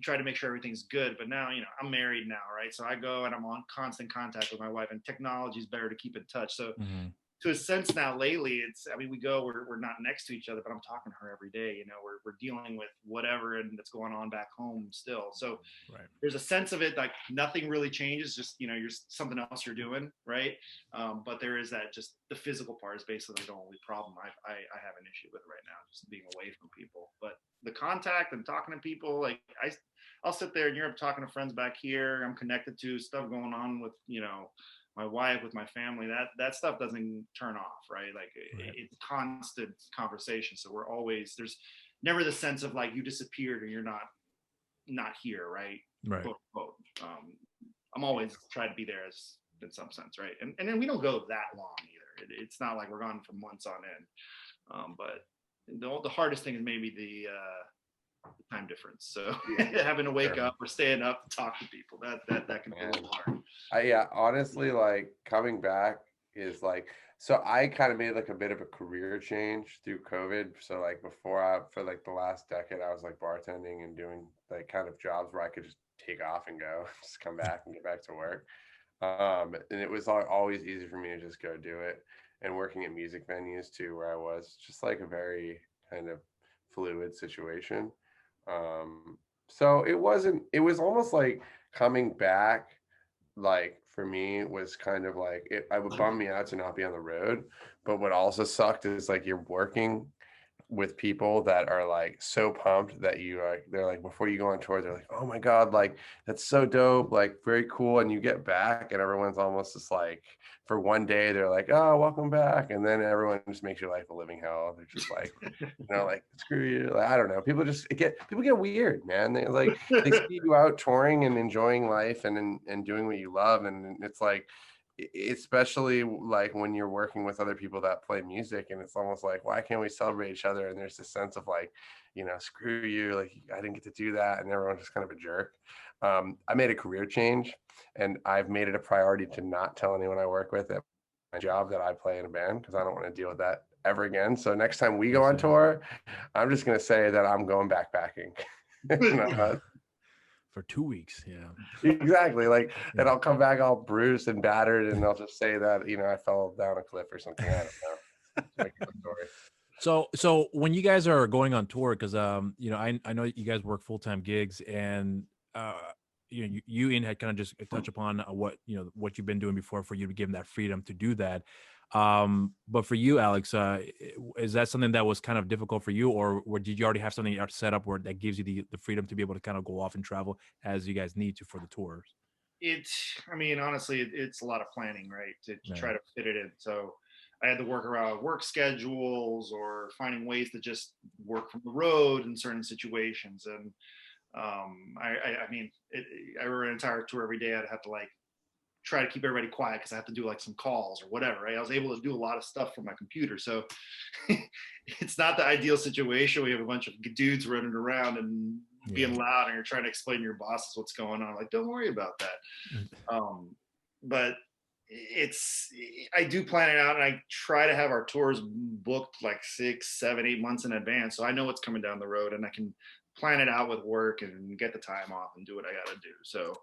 try to make sure everything's good. But now, I'm married now, right? So I go and I'm on constant contact with my wife, and technology is better to keep in touch. So Mm-hmm. to a sense now lately, I mean, we're not next to each other, but I'm talking to her every day. We're dealing with whatever and that's going on back home still. So Right. there's a sense of it like nothing really changes, just you're something else you're doing, right? But there is that, just the physical part is basically the only problem I have an issue with right now, just being away from people. But the contact and talking to people, like I'll sit there in Europe talking to friends back here. I'm connected to stuff going on with my wife, with my family. That stuff doesn't turn off, right? Like Right. it's constant conversation. So there's never the sense of like you disappeared or you're not here, right? Right. Quote, quote. I'm always trying to be there as in some sense, right? And then we don't go that long either. It's not like we're gone for months on end. But the hardest thing is maybe the time difference. So having to wake up or staying up to talk to people, that can be a little hard. Yeah, honestly, like coming back is like, so I kind of made like a bit of a career change through COVID. So like for like the last decade, I was like bartending and doing like kind of jobs where I could just take off and go, just come back and get back to work. And it was always easy for me to just go do it. And working at music venues too, where I was just like a very kind of fluid situation. So it was almost like coming back, like for me was kind of like I would bum me out to not be on the road, but what also sucked is like you're working with people that are like so pumped that they're like, before you go on tour, they're like, oh my god, like that's so dope, like very cool, and you get back and everyone's almost just like, for one day they're like, oh, welcome back, and then everyone just makes your life a living hell. They're just like, like, screw you, like, I don't know, people get weird, man. They see you out touring and enjoying life and doing what you love, and it's like, especially like when you're working with other people that play music, and it's almost like, why can't we celebrate each other? And there's this sense of like, screw you, like I didn't get to do that, and everyone's just kind of a jerk. I made a career change, and I've made it a priority to not tell anyone I work with at my job that I play in a band, because I don't want to deal with that ever again. So next time we go on tour, I'm just going to say that I'm going backpacking. For 2 weeks. Yeah, exactly. Like, and I'll come back all bruised and battered, and I'll just say that I fell down a cliff or something. I don't know. So when you guys are going on tour, because I know you guys work full-time gigs, and you Ian had kind of just touched upon what you've been doing before, for you to give them that freedom to do that. But for you, Alex, is that something that was kind of difficult for you, or did you already have something set up where that gives you the freedom to be able to kind of go off and travel as you guys need to for the tours? I mean, honestly, it's a lot of planning, right? To try to fit it in. So I had to work around work schedules or finding ways to just work from the road in certain situations. And I mean, I were an entire tour every day. I'd have to like try to keep everybody quiet because I have to do like some calls or whatever, right? I was able to do a lot of stuff from my computer. So it's not the ideal situation. We have a bunch of dudes running around and being loud, and you're trying to explain to your bosses what's going on. Like, don't worry about that. But I do plan it out, and I try to have our tours booked like 6, 7, 8 months in advance. So I know what's coming down the road, and I can plan it out with work and get the time off and do what I got to do. So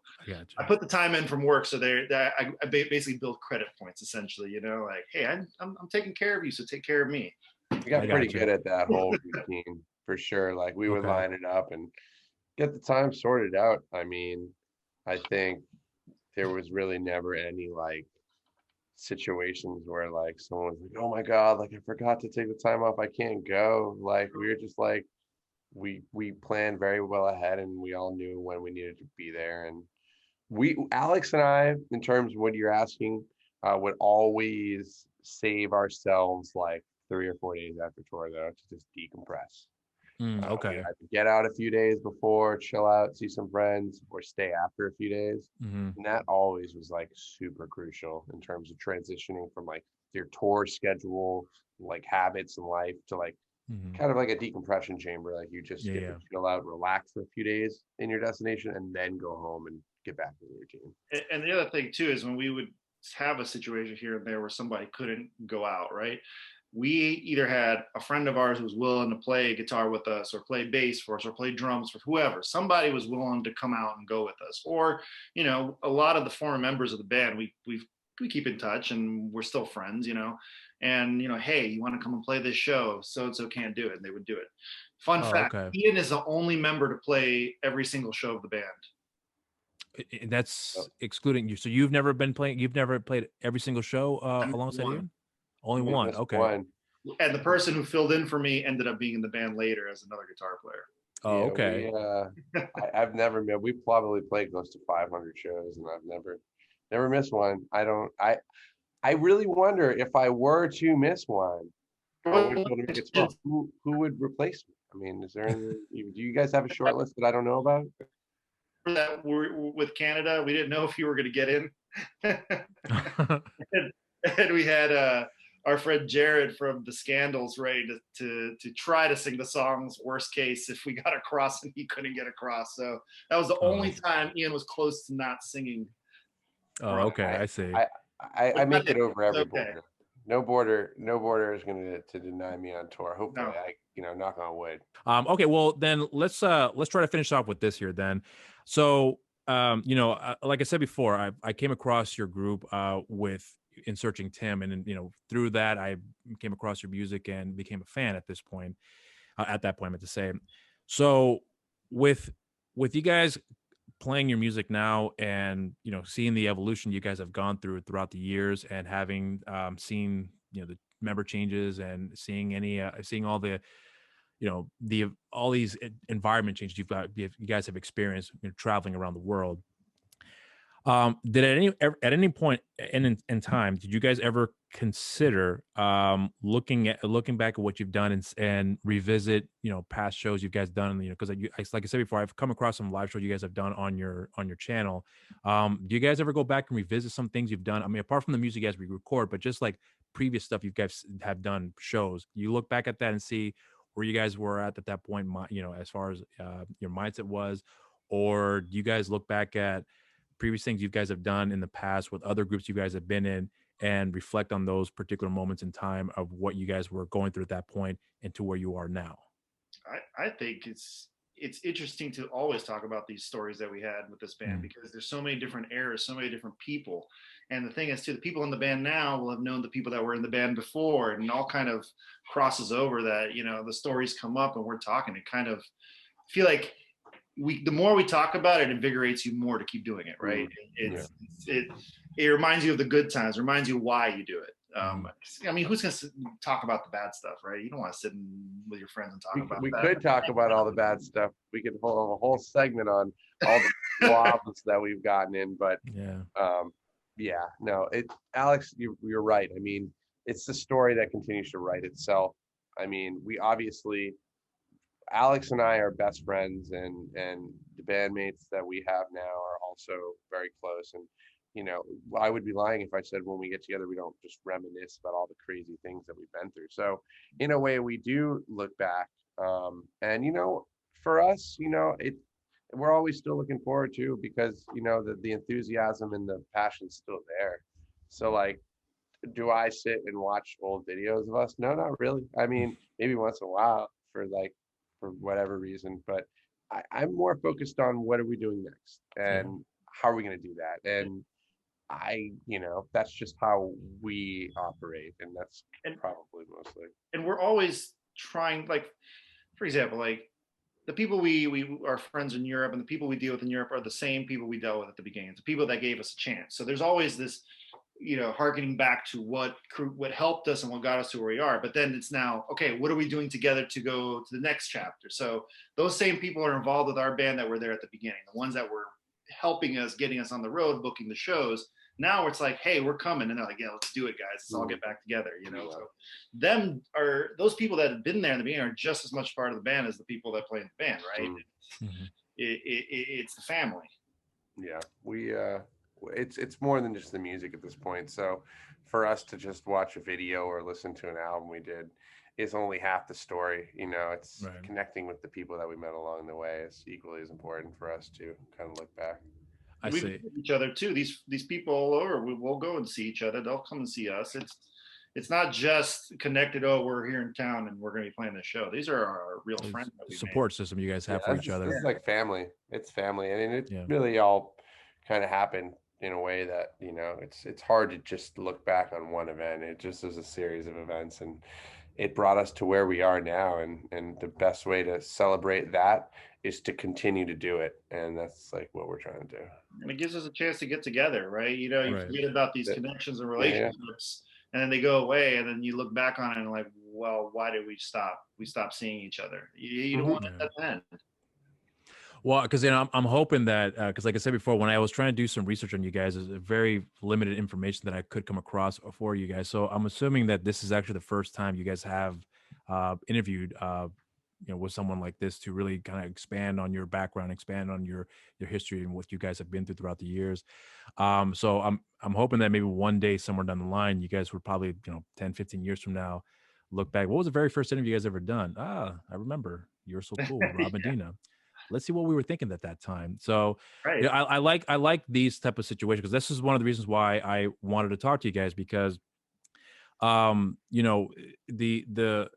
I put the time in from work. So I basically build credit points essentially, like, hey, I'm taking care of you, so take care of me. We got pretty good at that whole routine for sure. Like we would line it up and get the time sorted out. I mean, I think there was really never any like situations where like someone was like, oh my god, like I forgot to take the time off, I can't go. Like we were just like, we planned very well ahead, and we all knew when we needed to be there. And Alex and I, in terms of what you're asking, would always save ourselves like 3 or 4 days after tour though, to just decompress. Okay. We'd either get out a few days before, chill out, see some friends, or stay after a few days. Hmm. And that always was like super crucial in terms of transitioning from like your tour schedule, like habits in life to like Hmm. kind of like a decompression chamber. Like you just Yeah, get to yeah. chill out, relax for a few days in your destination, and then go home and get back to the routine. And the other thing too is when we would have a situation here and there where somebody couldn't go out, right? We either had a friend of ours who was willing to play guitar with us or play bass for us or play drums for whoever. Somebody was willing to come out and go with us. Or, a lot of the former members of the band, we keep in touch and we're still friends, and hey, you want to come and play this show? So and so can't do it, and they would do it. Fun Oh, fact, okay. Ian is the only member to play every single show of the band. So That's excluding you. So you've never been playing. You've never played every single show alongside One. Ian. Only we one. missed Okay. one. And the person who filled in for me ended up being in the band later as another guitar player. Oh, Yeah, okay. I've never met. We probably played close to 500 shows, and I've never missed one. I really wonder if I were to miss one, or we were able to make it 12, who would replace me? I mean, is there any? Do you guys have a short list that I don't know about? That we're with Canada, we didn't know if you were going to get in. And we had our friend Jared from the Scandals ready to try to sing the songs. Worst case, if we got across and he couldn't get across, so that was the only time Ian was close to not singing. Oh, okay. I see. I make it over every Okay. border. No border is going to deny me on tour. Hopefully, No. knock on wood. Okay, well then let's try to finish off with this here then. So like I said before, I came across your group with in searching Tim, and then, through that I came across your music and became a fan at this point. At that point, I meant to say. So with you guys playing your music now, and seeing the evolution you guys have gone through throughout the years, and having seen the member changes, and seeing all the all these environment changes you guys have experienced, traveling around the world. Did at any point in time, did you guys ever consider looking back at what you've done, and revisit past shows you guys done? Because like I said before, I've come across some live shows you guys have done on your channel. Do you guys ever go back and revisit some things you've done? I mean, apart from the music you guys record, but just like previous stuff you guys have done shows, you look back at that and see where you guys were at that point, as far as your mindset was, or do you guys look back at previous things you guys have done in the past with other groups you guys have been in, and reflect on those particular moments in time of what you guys were going through at that point and to where you are now? I think it's interesting to always talk about these stories that we had with this band, because there's so many different eras, so many different people. And the thing is too, the people in the band now will have known the people that were in the band before, and all kind of crosses over that, the stories come up and we're talking. It kind of feel like the more we talk about it, invigorates you more to keep doing it, right? It reminds you of the good times, reminds you why you do it. I mean, who's going to talk about the bad stuff, right? You don't want to sit with your friends and talk about We that. could talk about all the bad stuff. We could hold a whole segment on all the problems that we've gotten in, but no, Alex, you're right. I mean, it's the story that continues to write itself. I mean, Alex and I are best friends, and the bandmates that we have now are also very close. And I would be lying if I said when we get together we don't just reminisce about all the crazy things that we've been through. So in a way, we do look back, and for us, we're always still looking forward to, because the enthusiasm and the passion's still there. So like, do I sit and watch old videos of us? No, not really. I mean, maybe once in a while for whatever reason, but I'm more focused on what are we doing next, and how are we going to do that. And that's just how we operate, and that's probably mostly. And we're always trying, like, for example, like the people we are friends in Europe, and the people we deal with in Europe are the same people we dealt with at the beginning. The people that gave us a chance. So there's always this, harkening back to what helped us and what got us to where we are. But then it's now, okay, what are we doing together to go to the next chapter? So those same people are involved with our band that were there at the beginning, the ones that were helping us, getting us on the road, booking the shows. Now it's like, hey, we're coming, and they're like, yeah, let's do it, guys. Let's all get back together. You know, so those people that have been there in the beginning are just as much part of the band as the people that play in the band, right? Mhm. It's the family. Yeah, we it's more than just the music at this point. So for us to just watch a video or listen to an album we did is only half the story. You know, it's Right. connecting with the people that we met along the way is equally as important for us to kind of look back. I And we see. visit each other too. These people all over, we'll go and see each other. They'll come and see us. It's not just connected. Oh, we're here in town and we're going to be playing this show. These are our real friends that we made. Support system you guys Yeah, have for each this other. is like family. It's family, and it Yeah. really all kind of happened in a way that, you know, it's hard to just look back on one event. It just is a series of events, and it brought us to where we are now. And the best way to celebrate that is to continue to do it, and that's like what we're trying to do. And it gives us a chance to get together, right? You know, you Right. forget about these Yeah. connections and Yeah, yeah. relationships, and then they go away, and then you look back on it and like, well, why did we stop? We stopped seeing each other. You don't want Yeah. that to end. Well, because I'm hoping that because like I said before, when I was trying to do some research on you guys, there's a very limited information that I could come across for you guys. So I'm assuming that this is actually the first time you guys have interviewed, with someone like this to really kind of expand on your background, expand on your history and what you guys have been through throughout the years. So I'm hoping that maybe one day somewhere down the line, you guys would probably 10, 15 years from now look back. What was the very first interview you guys ever done? Ah, I remember. You're so cool with Rob Yeah, Medina. Let's see what we were thinking at that time. So, right. I like these type of situations because this is one of the reasons why I wanted to talk to you guys because, um, you know, the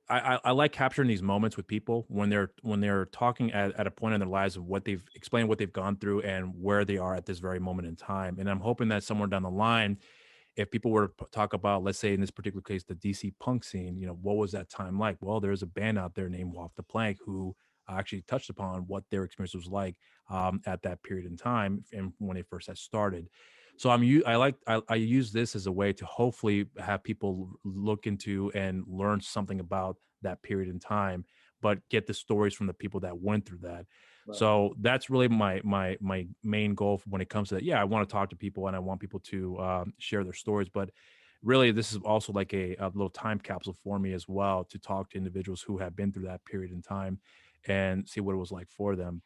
I like capturing these moments with people when they're talking at a point in their lives of what they've explained, what they've gone through, and where they are at this very moment in time. And I'm hoping that somewhere down the line, if people were to talk about, let's say in this particular case, the DC punk scene, what was that time like? Well, there's a band out there named Walk the Plank who actually touched upon what their experience was like at that period in time and when they first had started. So I use this as a way to hopefully have people look into and learn something about that period in time, but get the stories from the people that went through that. Right. So that's really my main goal when it comes to that. Yeah, I want to talk to people and I want people to share their stories, but really this is also like a little time capsule for me as well to talk to individuals who have been through that period in time and see what it was like for them.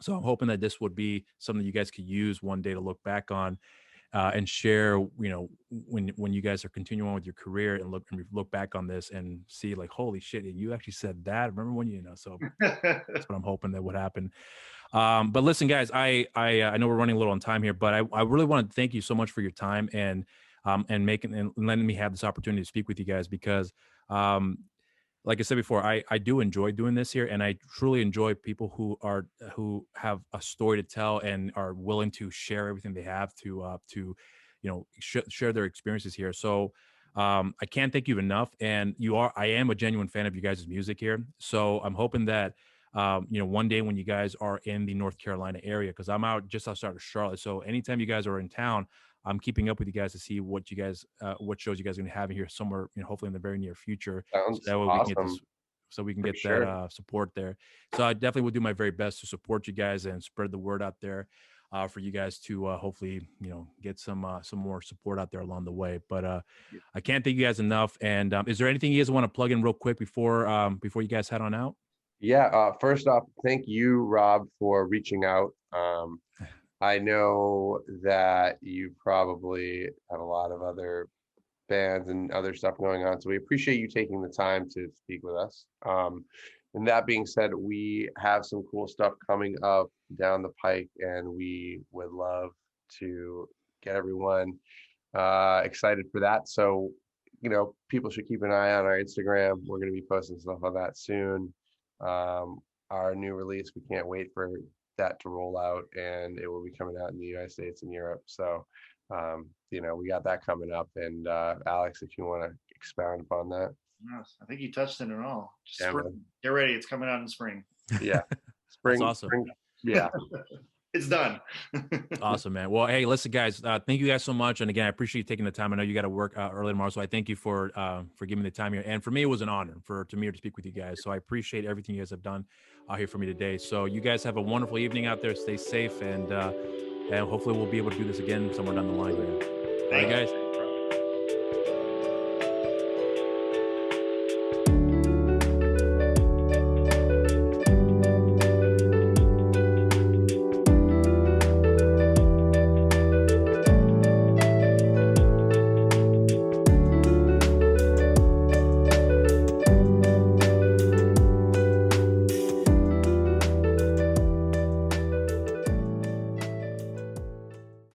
So I'm hoping that this would be something you guys could use one day to look back on and share, when you guys are continuing on with your career and look back on this and see like, holy shit, you actually said that. Remember when so that's what I'm hoping that would happen. But listen, guys, I know we're running a little on time here, but I really want to thank you so much for your time and making and letting me have this opportunity to speak with you guys because um, like I said before, I do enjoy doing this here, and I truly enjoy people who have a story to tell and are willing to share everything they have to share their experiences here. So I can't thank you enough, and I am a genuine fan of you guys' music here. So I'm hoping that one day when you guys are in the North Carolina area, because I'm out just outside of Charlotte. So anytime you guys are in town, I'm keeping up with you guys to see what shows you guys are going to have here somewhere, hopefully in the very near future. So Sounds that way we can get this, awesome so we can for get that sure. support there. So I definitely will do my very best to support you guys and spread the word out there for you guys to hopefully get some more support out there along the way. But I can't thank you guys enough. And is there anything you guys want to plug in real quick before you guys head on out? Yeah, first off, thank you, Rob, for reaching out. I know that you probably have a lot of other bands and other stuff going on, so we appreciate you taking the time to speak with us. And that being said, we have some cool stuff coming up down the pike, and we would love to get everyone excited for that. So, people should keep an eye on our Instagram. We're going to be posting stuff on that soon. Our new release, we can't wait for that to roll out, and it will be coming out in the United States and Europe. So, we got that coming up. And Alex, if you want to expound upon that. Yes, I think you touched on it all. Just Yeah, spring. Get ready. It's coming out in spring. Yeah. That's Spring, awesome. spring, yeah. It's done. Awesome, man. Well, hey, listen, guys. Thank you guys so much. And again, I appreciate you taking the time. I know you got to work early tomorrow, so I thank you for giving me the time here. And for me, it was an honor to me to speak with you guys. So I appreciate everything you guys have done here for me today. So you guys have a wonderful evening out there. Stay safe, and and hopefully we'll be able to do this again somewhere down the line here. All right, Thank you. guys.